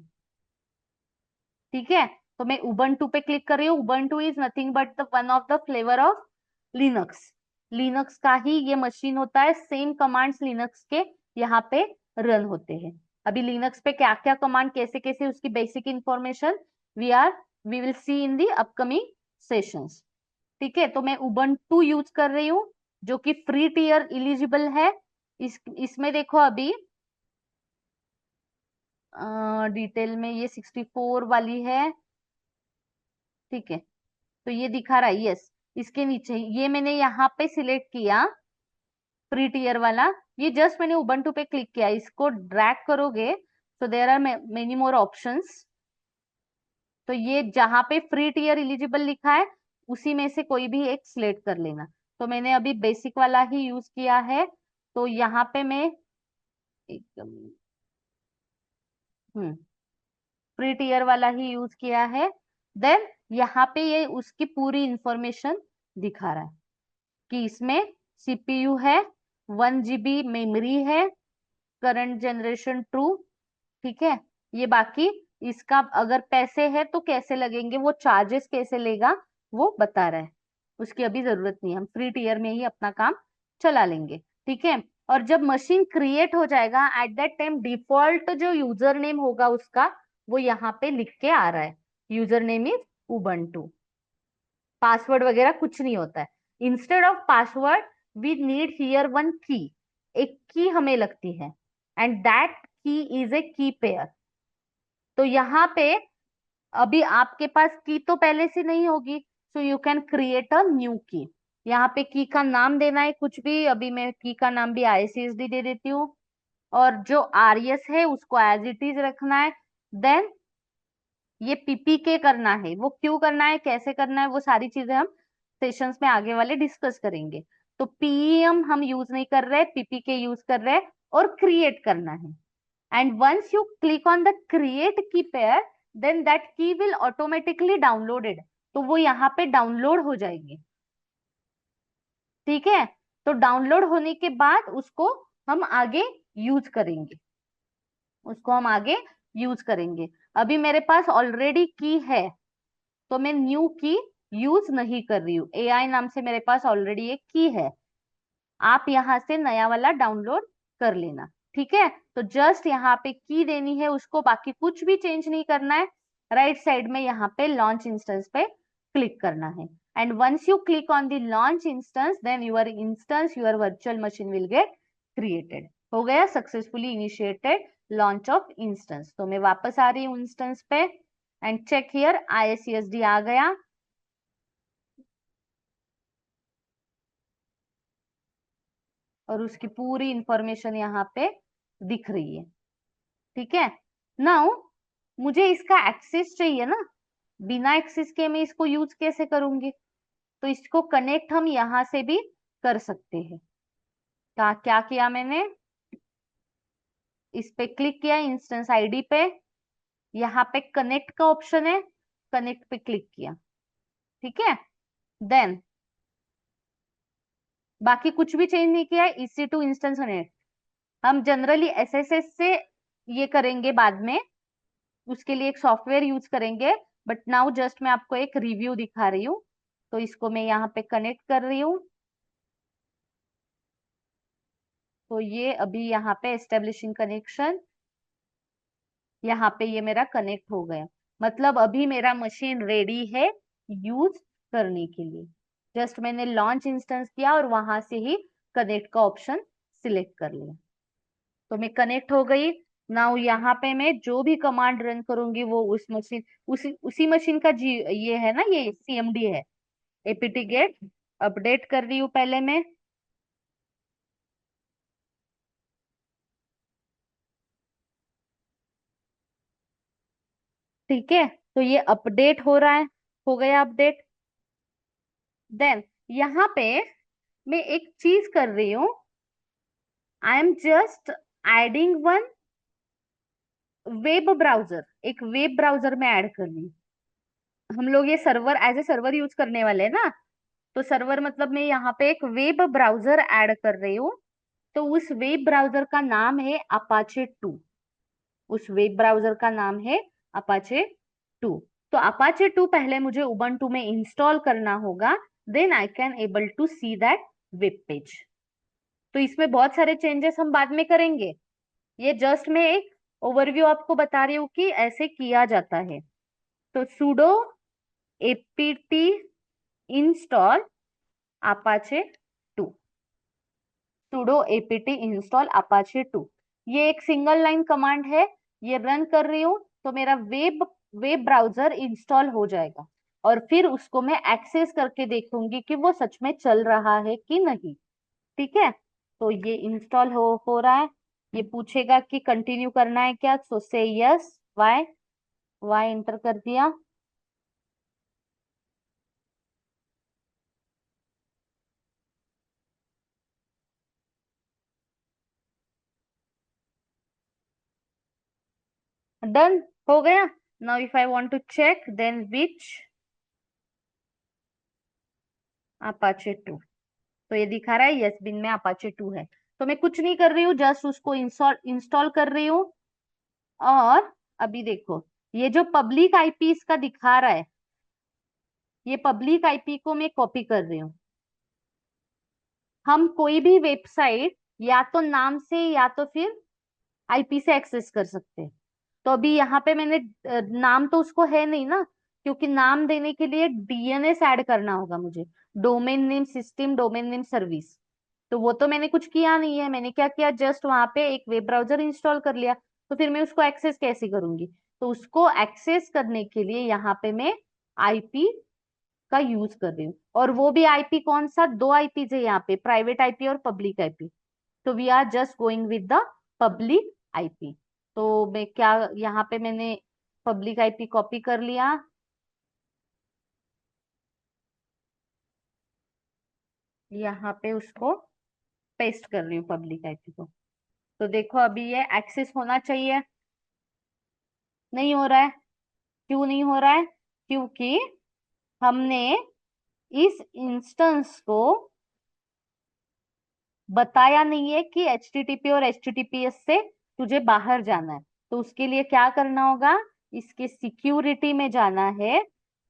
Speaker 2: ठीक है। तो मैं उबंटू पे क्लिक कर रही हूँ। Ubuntu is nothing but the one of the flavour of Linux. Linux का ही ये मशीन होता है। सेम कमांड्स लिनक्स के यहाँ पे रन होते हैं। अभी लिनक्स पे क्या क्या कमांड, कैसे कैसे, उसकी basic information we will see in the upcoming sessions. ठीक है। तो मैं उबंटू यूज कर रही हूँ जो कि फ्री टियर इलिजिबल है। इसमें देखो अभी डिटेल में ये 64 वाली है। ठीक है। तो ये दिखा रहा है, यस। इसके नीचे ये मैंने यहाँ पे सिलेक्ट किया फ्री टीयर वाला, ये जस्ट मैंने उबंटू पे क्लिक किया, इसको ड्रैग करोगे तो there are many more options. तो ये जहां पे फ्री टीयर एलिजिबल लिखा है उसी में से कोई भी एक सिलेक्ट कर लेना। तो मैंने अभी बेसिक वाला ही यूज किया है, तो यहाँ पे मैं एकदम फ्री टीयर वाला ही यूज किया है। देन यहाँ पे ये उसकी पूरी इंफॉर्मेशन दिखा रहा है कि इसमें सीपीयू है, 1 GB मेमोरी है, करंट जनरेशन ट्रू, ठीक है। ये बाकी इसका अगर पैसे है तो कैसे लगेंगे, वो चार्जेस कैसे लेगा वो बता रहा है। उसकी अभी जरूरत नहीं है, हम फ्री टीयर में ही अपना काम चला लेंगे, ठीक है। और जब मशीन क्रिएट हो जाएगा एट दैट टाइम डिफॉल्ट जो यूजर नेम होगा उसका वो यहाँ पे लिख के आ रहा है, user name is Ubuntu. Password वगैरह कुछ नहीं होता है। Instead of password we need here one key, एक की हमें लगती है, and that key is a key pair. तो यहाँ पे अभी आपके पास की तो पहले से नहीं होगी, so you can create a new की। यहाँ पे की का नाम देना है कुछ भी, अभी मैं की का नाम भी ICSD दे देती हूँ, और जो RS है उसको एज इट इज रखना है। देन ये PPK करना है, वो क्यों करना है कैसे करना है वो सारी चीजें हम सेशंस में आगे वाले डिस्कस करेंगे। तो PEM हम यूज नहीं कर रहे, PPK यूज कर रहे हैं, और क्रिएट करना है। And once you click on the create key pair then that key will automatically downloaded, तो वो यहाँ पे डाउनलोड हो जाएगी, ठीक है। तो डाउनलोड होने के बाद उसको हम आगे यूज करेंगे, उसको हम आगे यूज करेंगे। अभी मेरे पास ऑलरेडी की है तो मैं न्यू की यूज नहीं कर रही हूँ, AI नाम से मेरे पास ऑलरेडी एक की है। आप यहाँ से नया वाला डाउनलोड कर लेना, ठीक है। तो जस्ट यहाँ पे की देनी है उसको, बाकी कुछ भी चेंज नहीं करना है। राइट साइड में यहाँ पे लॉन्च इंस्टेंस पे क्लिक करना है, and once you click on the launch instance then your virtual machine will get created. हो गया successfully initiated launch of instance. तो मैं वापस आ रही हूँ इंस्टेंस पे, एंड चेक हियर ISCSD आ गया, और उसकी पूरी इंफॉर्मेशन यहाँ पे दिख रही है, ठीक है। नाउ मुझे इसका एक्सेस चाहिए ना, बिना एक्सेस के मैं इसको यूज कैसे करूंगी। तो इसको कनेक्ट हम यहाँ से भी कर सकते हैं। क्या क्या किया मैंने, इस पे क्लिक किया इंस्टेंस आईडी पे, यहाँ पे कनेक्ट का ऑप्शन है, कनेक्ट पे क्लिक किया, ठीक है। देन बाकी कुछ भी चेंज नहीं किया, EC2 इंस्टेंस कनेक्ट। हम जनरली SSH से ये करेंगे बाद में, उसके लिए एक सॉफ्टवेयर यूज करेंगे, बट नाउ जस्ट मैं आपको एक रिव्यू दिखा रही हूँ। तो इसको मैं यहाँ पे कनेक्ट कर रही हूँ, तो ये अभी यहाँ पे एस्टेब्लिशिंग कनेक्शन, यहाँ पे ये मेरा कनेक्ट हो गया। मतलब अभी मेरा मशीन रेडी है यूज करने के लिए। जस्ट मैंने लॉन्च इंस्टेंस किया और वहां से ही कनेक्ट का ऑप्शन सिलेक्ट कर लिया, तो मैं कनेक्ट हो गई। नाउ यहाँ पे मैं जो भी कमांड रन करूंगी वो उस मशीन, उसी मशीन का जी ये है ना, ये CMD है, apt get अपडेट कर रही हूँ पहले मैं, ठीक है। तो ये अपडेट हो रहा है, हो गया अपडेट। देन यहाँ पे मैं एक चीज कर रही हूँ, I am just adding one web browser, एक वेब ब्राउजर में ऐड कर रही हूँ। हम लोग ये server as a server use करने वाले हैं ना, तो सर्वर मतलब मैं यहाँ पे एक वेब ब्राउजर ऐड कर रही हूँ। तो उस वेब ब्राउजर का नाम है अपाचे 2, उस वेब ब्राउजर का नाम है अपाचे 2। तो अपाचे 2 पहले मुझे उबंटू में इंस्टॉल करना होगा, then I can able to see that web page. तो इसमें बहुत सारे चेंजेस हम बाद में करेंगे, ये जस्ट मैं एक ओवरव्यू आपको बता रही हूँ कि ऐसे किया जाता है। तो sudo apt install apache 2, sudo apt install apache 2, ये एक सिंगल लाइन कमांड है, ये रन कर रही हूँ तो मेरा वेब वेब ब्राउजर इंस्टॉल हो जाएगा। और फिर उसको मैं एक्सेस करके देखूंगी कि वो सच में चल रहा है कि नहीं। ठीक है, तो ये इंस्टॉल हो रहा है। ये पूछेगा कि कंटिन्यू करना है क्या, सो से यस। वाई, वाई एंटर कर दिया। डन हो गया। Now if I want to check then which Apache 2, तो ये दिखा रहा है यस बिन में अपाचे 2 है। तो मैं कुछ नहीं कर रही हूँ, जस्ट उसको इंस्टॉल इंस्टॉल कर रही हूँ। और अभी देखो, ये जो पब्लिक आईपी इसका दिखा रहा है, ये पब्लिक आईपी को मैं कॉपी कर रही हूँ। हम कोई भी वेबसाइट या तो नाम से या तो फिर आईपी से एक्सेस कर सकते हैं। तो अभी यहाँ पे मैंने नाम तो उसको है नहीं ना, क्योंकि नाम देने के लिए डीएनएस ऐड करना होगा मुझे, domain name system, domain name service. तो वो तो मैंने कुछ किया नहीं है। मैंने क्या किया, जस्ट वहां पे एक वेब ब्राउजर इंस्टॉल कर लिया। तो फिर मैं उसको एक्सेस कैसे करूंगी? तो उसको एक्सेस करने के लिए यहाँ पे मैं आईपी का यूज कर रही हूँ। और वो भी आईपी कौन सा, दो आईपी है यहाँ पे, प्राइवेट आईपी और पब्लिक आईपी। तो we are just going with the public IP. तो मैं क्या, यहाँ पे मैंने पब्लिक आईपी कॉपी कर लिया। यहाँ पे उसको पेस्ट कर रही हूँ पब्लिक आईपी को। तो देखो अभी ये एक्सेस होना चाहिए, नहीं हो रहा है। क्यों नहीं हो रहा है? क्योंकि हमने इस इंस्टेंस को बताया नहीं है कि एचटीटीपी और एचटीटीपीएस से तुझे बाहर जाना है। तो उसके लिए क्या करना होगा, इसके सिक्योरिटी में जाना है,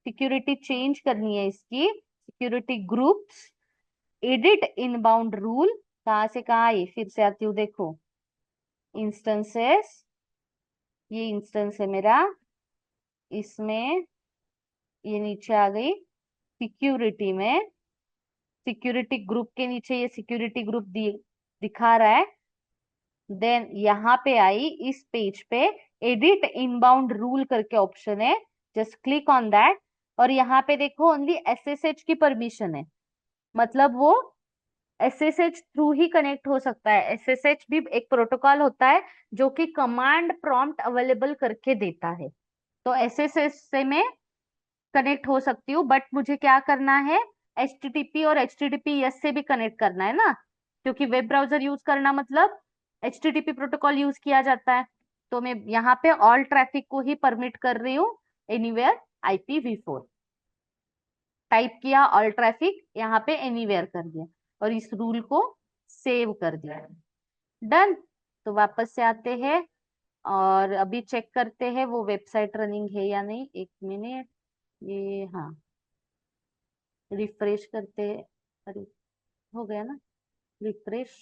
Speaker 2: सिक्योरिटी चेंज करनी है इसकी, security groups, edit inbound rule. कहाँ से कहाँ आई, फिर से आती हूँ देखो, इंस्टेंसेस, ये इंस्टेंस है मेरा, इसमें ये नीचे आ गई सिक्योरिटी में, सिक्योरिटी ग्रुप के नीचे ये सिक्योरिटी ग्रुप दिखा रहा है। देन यहाँ पे आई इस पेज पे एडिट इनबाउंड रूल करके ऑप्शन है, जस्ट क्लिक ऑन दैट। और यहाँ पे देखो ओनली एसएसएच की परमिशन है, मतलब वो एसएसएच थ्रू ही कनेक्ट हो सकता है। एसएसएच भी एक प्रोटोकॉल होता है जो कि कमांड प्रॉम्प्ट अवेलेबल करके देता है। तो एसएसएच से मैं कनेक्ट हो सकती हूँ, बट मुझे क्या करना है, एचटीटीपी और एचटीटीपीएस से भी कनेक्ट करना है ना, क्योंकि वेब ब्राउजर यूज करना मतलब एचटीटीपी प्रोटोकॉल यूज किया जाता है। तो मैं यहाँ पे ऑल ट्रैफिक को ही परमिट कर रही हूँ, एनीवेयर IPv4 टाइप किया, ऑल ट्रैफिक यहाँ पे एनीवेयर कर दिया, और इस रूल को सेव कर दिया। डन। तो वापस से आते हैं और अभी चेक करते हैं वो वेबसाइट रनिंग है या नहीं। एक मिनट, ये हाँ, रिफ्रेश करते हैं। अरे, हो गया ना रिफ्रेश।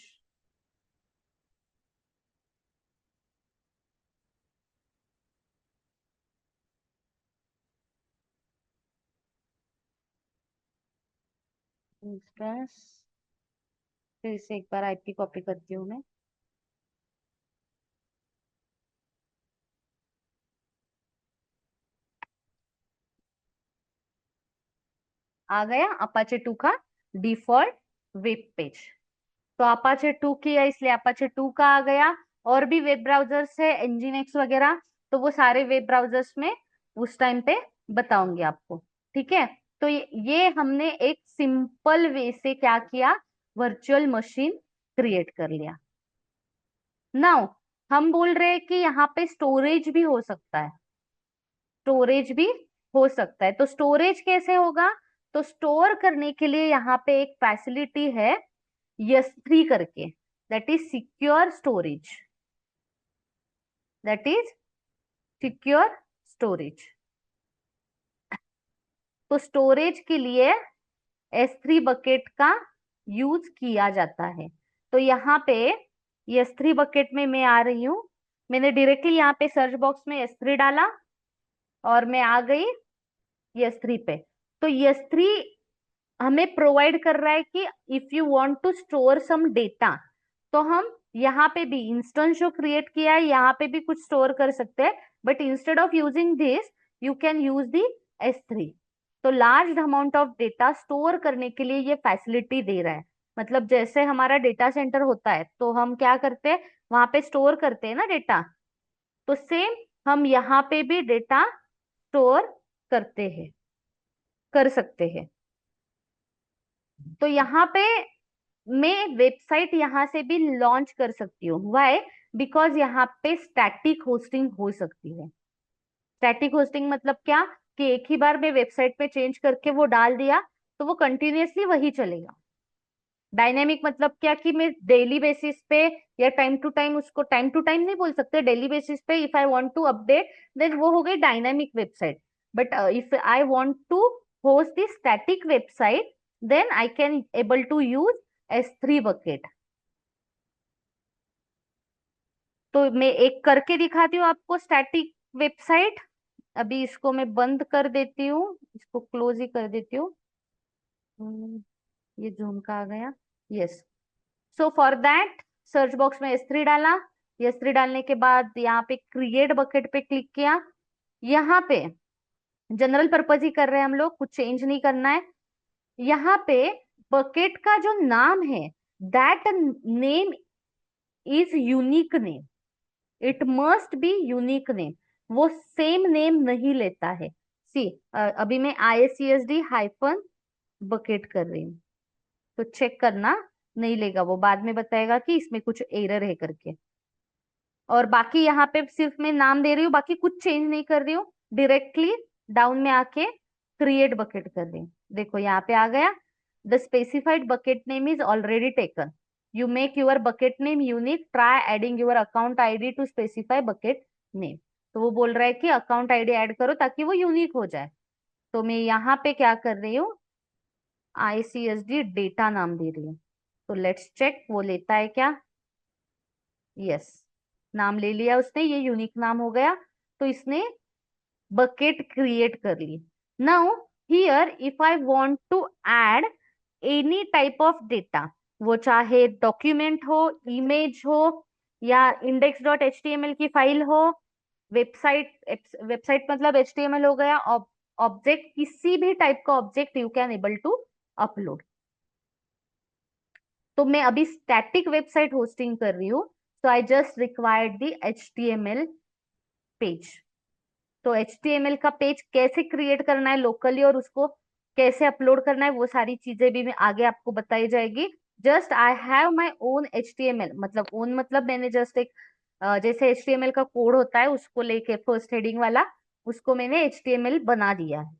Speaker 2: इंस्टेंस, फिर से एक बार आईपी कॉपी करती हूँ मैं। आ गया अपाचे 2 का डिफॉल्ट वेब पेज। तो अपाचे 2 किया इसलिए अपाचे 2 का आ गया। और भी वेब ब्राउजर्स है, एनजीएक्स वगैरह, तो वो सारे वेब ब्राउजर्स में उस टाइम पे बताऊंगी आपको। ठीक है, तो ये हमने एक सिंपल वे से क्या किया, वर्चुअल मशीन क्रिएट कर लिया। नाउ हम बोल रहे हैं कि यहाँ पे स्टोरेज भी हो सकता है, स्टोरेज भी हो सकता है। तो स्टोरेज कैसे होगा, तो स्टोर करने के लिए यहाँ पे एक फैसिलिटी है यस3 करके, that is secure storage, that is secure storage. तो स्टोरेज के लिए S3 बकेट का यूज किया जाता है। तो यहाँ पे S3 बकेट में मैं आ रही हूँ, मैंने डायरेक्टली यहाँ पे सर्च बॉक्स में S3 डाला और मैं आ गई S3 पे। तो S3 हमें प्रोवाइड कर रहा है कि if you want to store some data, तो हम यहाँ पे भी इंस्टेंस जो क्रिएट किया है यहाँ पे भी कुछ स्टोर कर सकते हैं, but instead of using this you can use the S3। तो large amount of data store करने के लिए ये फैसिलिटी दे रहा है। मतलब जैसे हमारा डेटा सेंटर होता है तो हम क्या करते हैं, वहां पे स्टोर करते हैं ना डेटा, तो सेम हम यहाँ पे भी डेटा स्टोर करते हैं, कर सकते हैं। तो यहाँ पे मैं वेबसाइट यहाँ से भी लॉन्च कर सकती हूँ। व्हाई? बिकॉज यहाँ पे स्टैटिक होस्टिंग हो सकती है। स्टैटिक होस्टिंग मतलब क्या, कि एक ही बार में वेबसाइट पे चेंज करके वो डाल दिया तो वो कंटिन्यूअसली वही चलेगा। डायनेमिक मतलब क्या, कि मैं डेली बेसिस पे या टाइम टू टाइम, उसको टाइम टू टाइम नहीं बोल सकते, डेली बेसिस पे if I want to update then वो हो गई dynamic website. But if I want to host the static website then I can able to use S3 bucket. तो मैं एक करके दिखाती हूँ आपको स्टैटिक वेबसाइट। अभी इसको मैं बंद कर देती हूँ, इसको क्लोज ही कर देती हूँ। ये जूम का आ गया। Yes. So for that search box में S3 डाला। S3 डालने के बाद यहाँ पे क्रिएट बकेट पे क्लिक किया। यहाँ पे जनरल पर्पज ही कर रहे हैं हम लोग, कुछ चेंज नहीं करना है। यहाँ पे बकेट का जो नाम है, that name is unique name, it must be unique name. वो सेम नेम नहीं लेता है। सी, अभी मैं IACSD हाइफन बकेट कर रही हूँ, तो चेक करना, नहीं लेगा वो, बाद में बताएगा कि इसमें कुछ एरर है करके। और बाकी यहाँ पे सिर्फ मैं नाम दे रही हूँ, बाकी कुछ चेंज नहीं कर रही हूँ। डायरेक्टली डाउन में आके क्रिएट बकेट कर रही हूँ। देखो यहाँ पे आ गया, the specified bucket name is already taken, you make your bucket name unique, try adding your account ID to specify bucket name. तो वो बोल रहा है कि अकाउंट आईडी ऐड करो ताकि वो यूनिक हो जाए। तो मैं यहाँ पे क्या कर रही हूँ, ICSD डेटा नाम दे रही हूँ। तो लेट्स चेक वो लेता है क्या। यस, नाम ले लिया उसने, ये यूनिक नाम हो गया। तो इसने बकेट क्रिएट कर ली। Now here if I want to add any type of data, वो चाहे डॉक्यूमेंट हो, इमेज हो, या index.html की फाइल हो, वेबसाइट, वेबसाइट मतलब HTML हो गया, ऑब्जेक्ट, किसी भी टाइप का object you can able to upload. तो मैं अभी स्टैटिक वेबसाइट होस्टिंग कर रही हूँ, so I just required the HTML page. तो HTML का पेज कैसे क्रिएट करना है लोकली और उसको कैसे अपलोड करना है, वो सारी चीजें भी मैं आगे आपको बताई जाएगी। Just I have my own HTML, मतलब ओन मतलब मैंने जस्ट एक जैसे HTML का कोड होता है उसको लेके फर्स्ट हेडिंग वाला, उसको मैंने HTML बना दिया है।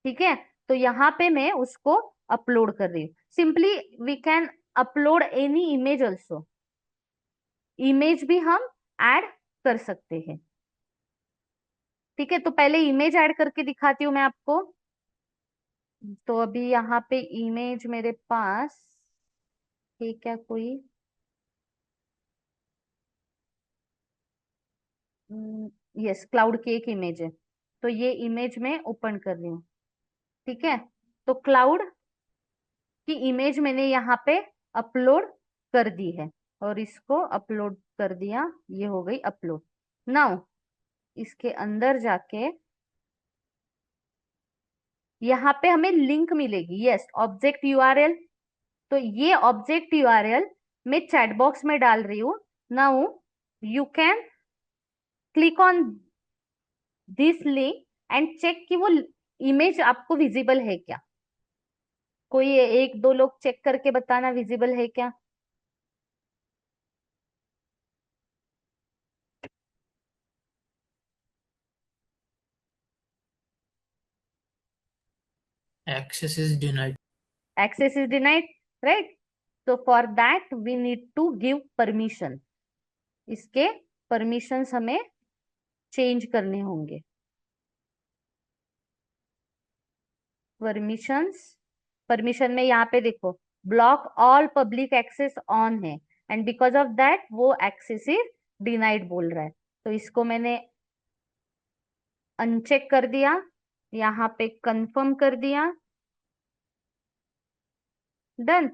Speaker 2: ठीक है, तो यहाँ पे मैं उसको अपलोड कर रही हूँ। Simply we can upload any image also, image भी हम ऐड कर सकते हैं। ठीक है, तो पहले इमेज ऐड करके दिखाती हूँ मैं आपको। तो अभी यहाँ पे इमेज मेरे पास है क्या कोई, यस, क्लाउड की एक इमेज है। तो ये इमेज मैं ओपन कर रही हूँ। ठीक है, तो क्लाउड की इमेज मैंने यहाँ पे अपलोड कर दी है, और इसको अपलोड कर दिया, ये हो गई अपलोड। नाउ इसके अंदर जाके यहाँ पे हमें लिंक मिलेगी, यस, ऑब्जेक्ट यूआरएल। तो ये ऑब्जेक्ट यूआरएल मैं चैट बॉक्स में डाल रही हूँ। Now you can click on this link and check कि वो इमेज आपको विजिबल है क्या। कोई एक दो लोग चेक करके बताना विजिबल है क्या।
Speaker 1: Access is denied.
Speaker 2: Access is denied, right. तो for that we need to give permission, इसके परमिशंस हमें चेंज करने होंगे। परमिशंस, परमिशन में यहाँ पे देखो, block all public access on है, एंड बिकॉज ऑफ दैट वो एक्सेस इज डिनाइड बोल रहा है। तो इसको मैंने अनचेक कर दिया, यहाँ पे कंफर्म कर दिया, डन।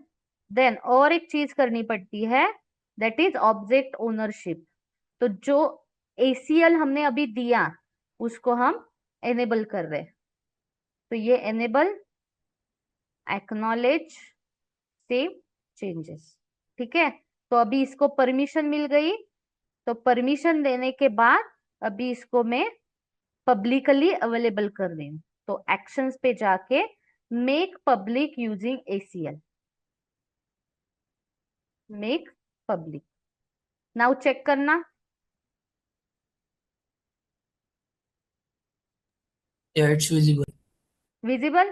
Speaker 2: देन और एक चीज करनी पड़ती है, दैट इज ऑब्जेक्ट ओनरशिप। तो जो ACL हमने अभी दिया उसको हम एनेबल कर रहे हैं। तो ये enable, acknowledge, save changes, ठीक है। तो अभी इसको परमिशन मिल गई, तो परमिशन देने के बाद अभी इसको मैं पब्लिकली अवेलेबल कर रही हूँ। तो एक्शंस पे जाके make public using ACL, make public. Now check करना।
Speaker 1: Yeah, it's visible.
Speaker 2: Visible,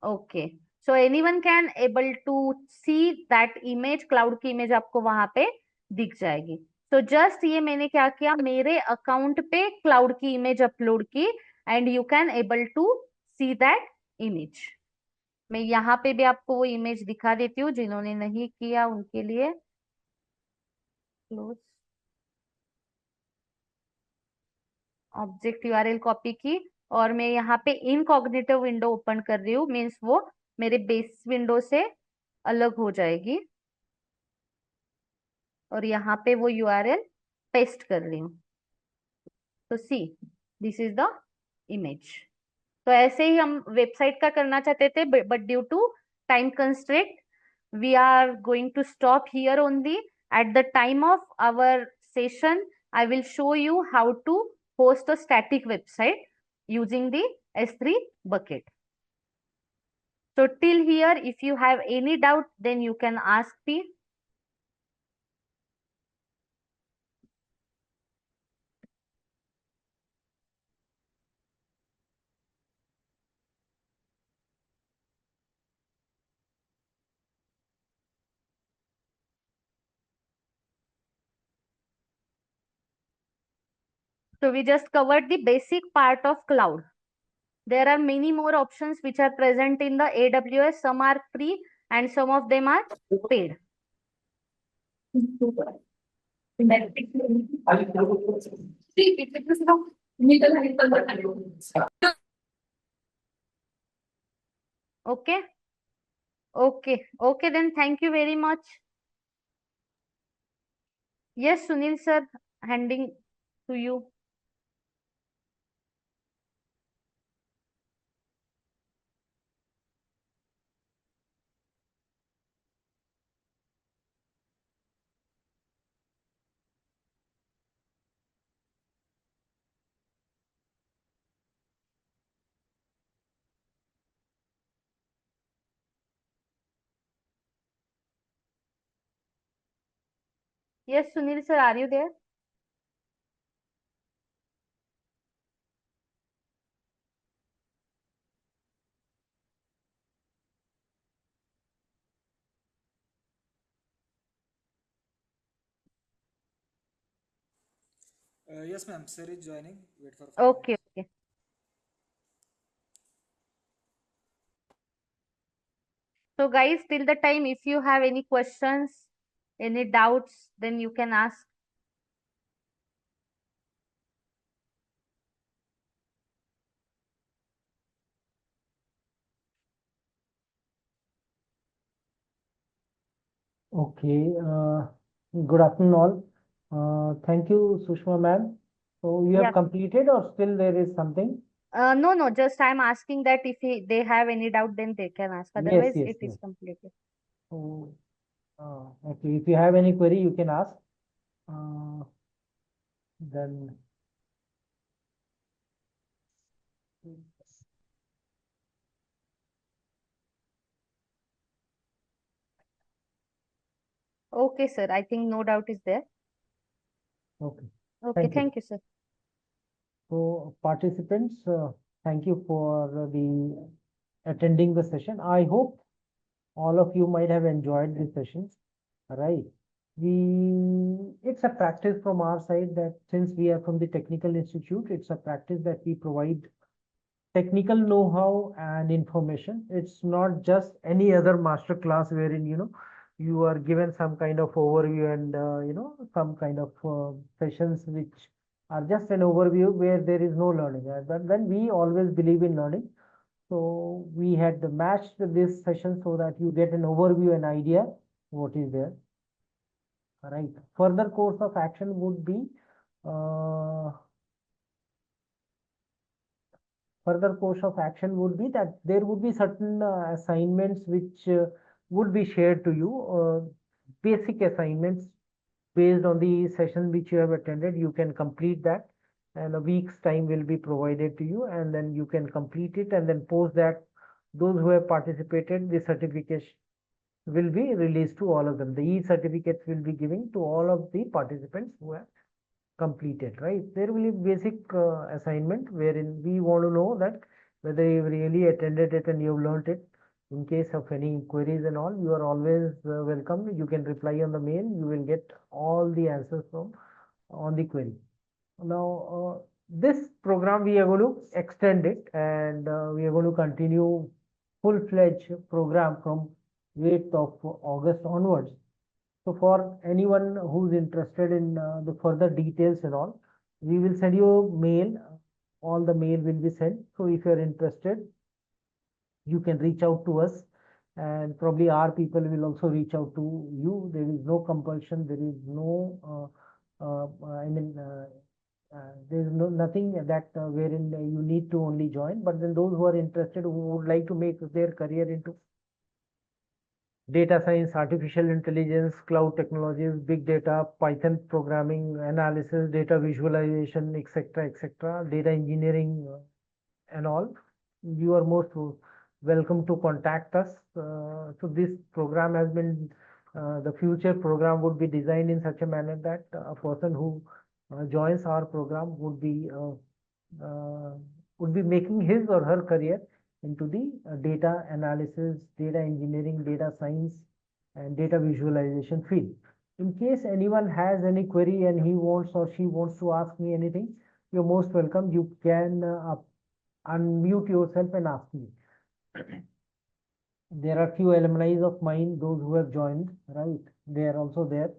Speaker 2: okay. So anyone can able to see that image, cloud की इमेज आपको वहां पे दिख जाएगी। तो जस्ट ये मैंने क्या किया, मेरे अकाउंट पे क्लाउड की इमेज अपलोड की, and you can able to see that image. मैं यहाँ पे भी आपको वो इमेज दिखा देती हूँ, जिन्होंने नहीं किया उनके लिए। क्लोज, ऑब्जेक्ट यूआरएल कॉपी की, और मैं यहाँ पे इनकॉग्निटिव विंडो ओपन कर रही हूँ, मीन्स वो मेरे बेस विंडो से अलग हो जाएगी, और यहाँ पे वो यूआरएल पेस्ट कर रही हूँ। तो see, this is the image. तो ऐसे ही हम वेबसाइट का करना चाहते थे, but due to time constraint we are going to stop here only. At the time of our session, I will show you how to host a static website using the S3 bucket. So till here, if you have any doubt, then you can ask me. So we just covered the basic part of cloud. There are many more options which are present in the AWS. Some are free and some of them are paid. Okay. Okay. Okay, then thank you very much. Yes, Sunil sir, handing to you. Yes, Sunil sir, are you there?
Speaker 3: Yes, ma'am. Sir is joining. Wait for 5
Speaker 2: Okay,
Speaker 3: minutes.
Speaker 2: okay. So guys, till the time, if you have any questions, any doubts, then you can ask.
Speaker 4: Okay, good afternoon all. Thank you, Sushma ma'am. So you
Speaker 2: Yeah.
Speaker 4: have completed or still there is something?
Speaker 2: No, just I'm asking that if they have any doubt, then they can ask.
Speaker 4: Yes,
Speaker 2: Otherwise,
Speaker 4: yes,
Speaker 2: it is
Speaker 4: yes.
Speaker 2: completed.
Speaker 4: So, okay, if you have any query, you can ask. Then.
Speaker 2: Okay, sir. I think no doubt is there.
Speaker 4: Okay,
Speaker 2: Okay,
Speaker 4: thank you.
Speaker 2: thank you, sir.
Speaker 4: So participants, thank you for the attending the session. I hope all of you might have enjoyed the sessions, right? It's a practice from our side that since we are from the Technical Institute, it's a practice that we provide technical know-how and information. It's not just any other master class wherein, you are given some kind of overview and, some kind of sessions which are just an overview where there is no learning. But then we always believe in learning. So we had matched this session so that you get an overview and idea what is there. Right. Further course of action would be further course of action would be that there would be certain assignments which would be shared to you, basic assignments based on the session which you have attended. You can complete that, and a week's time will be provided to you, and then you can complete it, and then post that those who have participated, the certification will be released to all of them. The e-certificates will be given to all of the participants who have completed, right? There will be basic assignment wherein we want to know that whether you really attended it and you have learnt it. In case of any queries and all, you are always welcome. You can reply on the mail. You will get all the answers from on the query. Now, this program we are going to extend it, and we are going to continue full-fledged program from 8th of August onwards. So for anyone who's interested in the further details and all, we will send you a mail. All the mail will be sent. So if you're interested, you can reach out to us, and probably our people will also reach out to you. There is no compulsion. There is no, there is nothing that wherein you need to only join. But then those who are interested, who would like to make their career into data science, artificial intelligence, cloud technologies, big data, Python programming, analysis, data visualization, etc., data engineering, and all, you are most welcome to contact us. So this program has been, the future program would be designed in such a manner that a person who joins our program would be making his or her career into the data analysis, data engineering, data science, and data visualization field. In case anyone has any query and he wants or she wants to ask me anything, you're most welcome. You can unmute yourself and ask me. There are few alumni of mine, those who have joined, right? They are also there,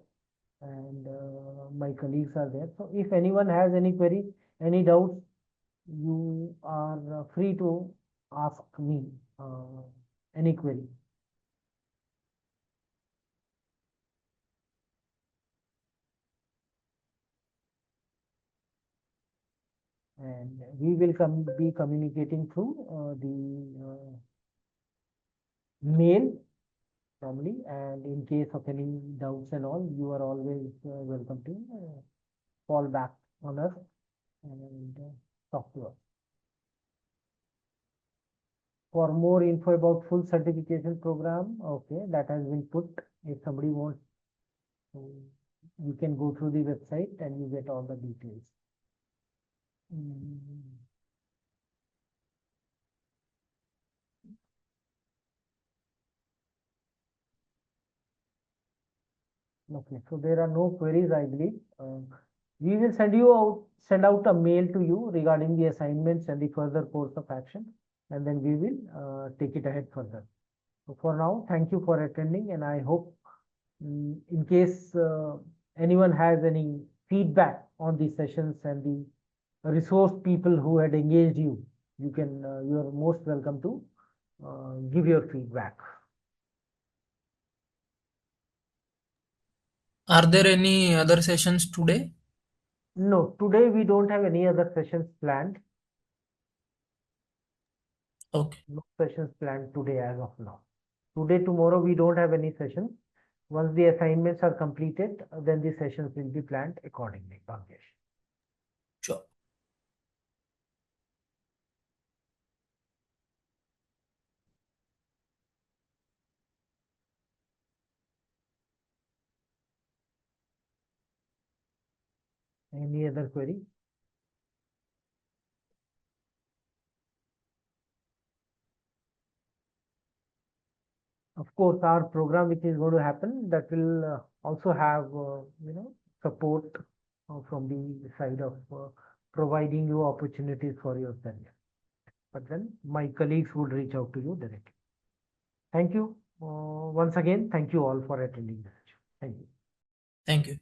Speaker 4: and my colleagues are there. So if anyone has any query, any doubts, you are free to ask me any query. And we will be communicating through the mail normally, and in case of any doubts and all, you are always welcome to call back on us and talk to us. For more info about full certification program, okay, that has been put. If somebody wants, you can go through the website and you get all the details. Okay, so there are no queries, I believe. We will send out a mail to you regarding the assignments and the further course of action, and then we will take it ahead further. So for now, thank you for attending, and I hope in case anyone has any feedback on the sessions and the resource people who had engaged you, you are most welcome to give your feedback.
Speaker 1: Are there any other sessions today?
Speaker 4: No, today we don't have any other sessions planned.
Speaker 1: Okay.
Speaker 4: No sessions planned today as of now. Today, tomorrow, we don't have any sessions. Once the assignments are completed, then the sessions will be planned accordingly, Bhangesh.
Speaker 1: Sure.
Speaker 4: Any other query? Of course, our program which is going to happen, that will also have support from the side of providing you opportunities for your career. But then my colleagues would reach out to you directly. Thank you. Once again, thank you all for attending the session. Thank you.
Speaker 1: Thank you.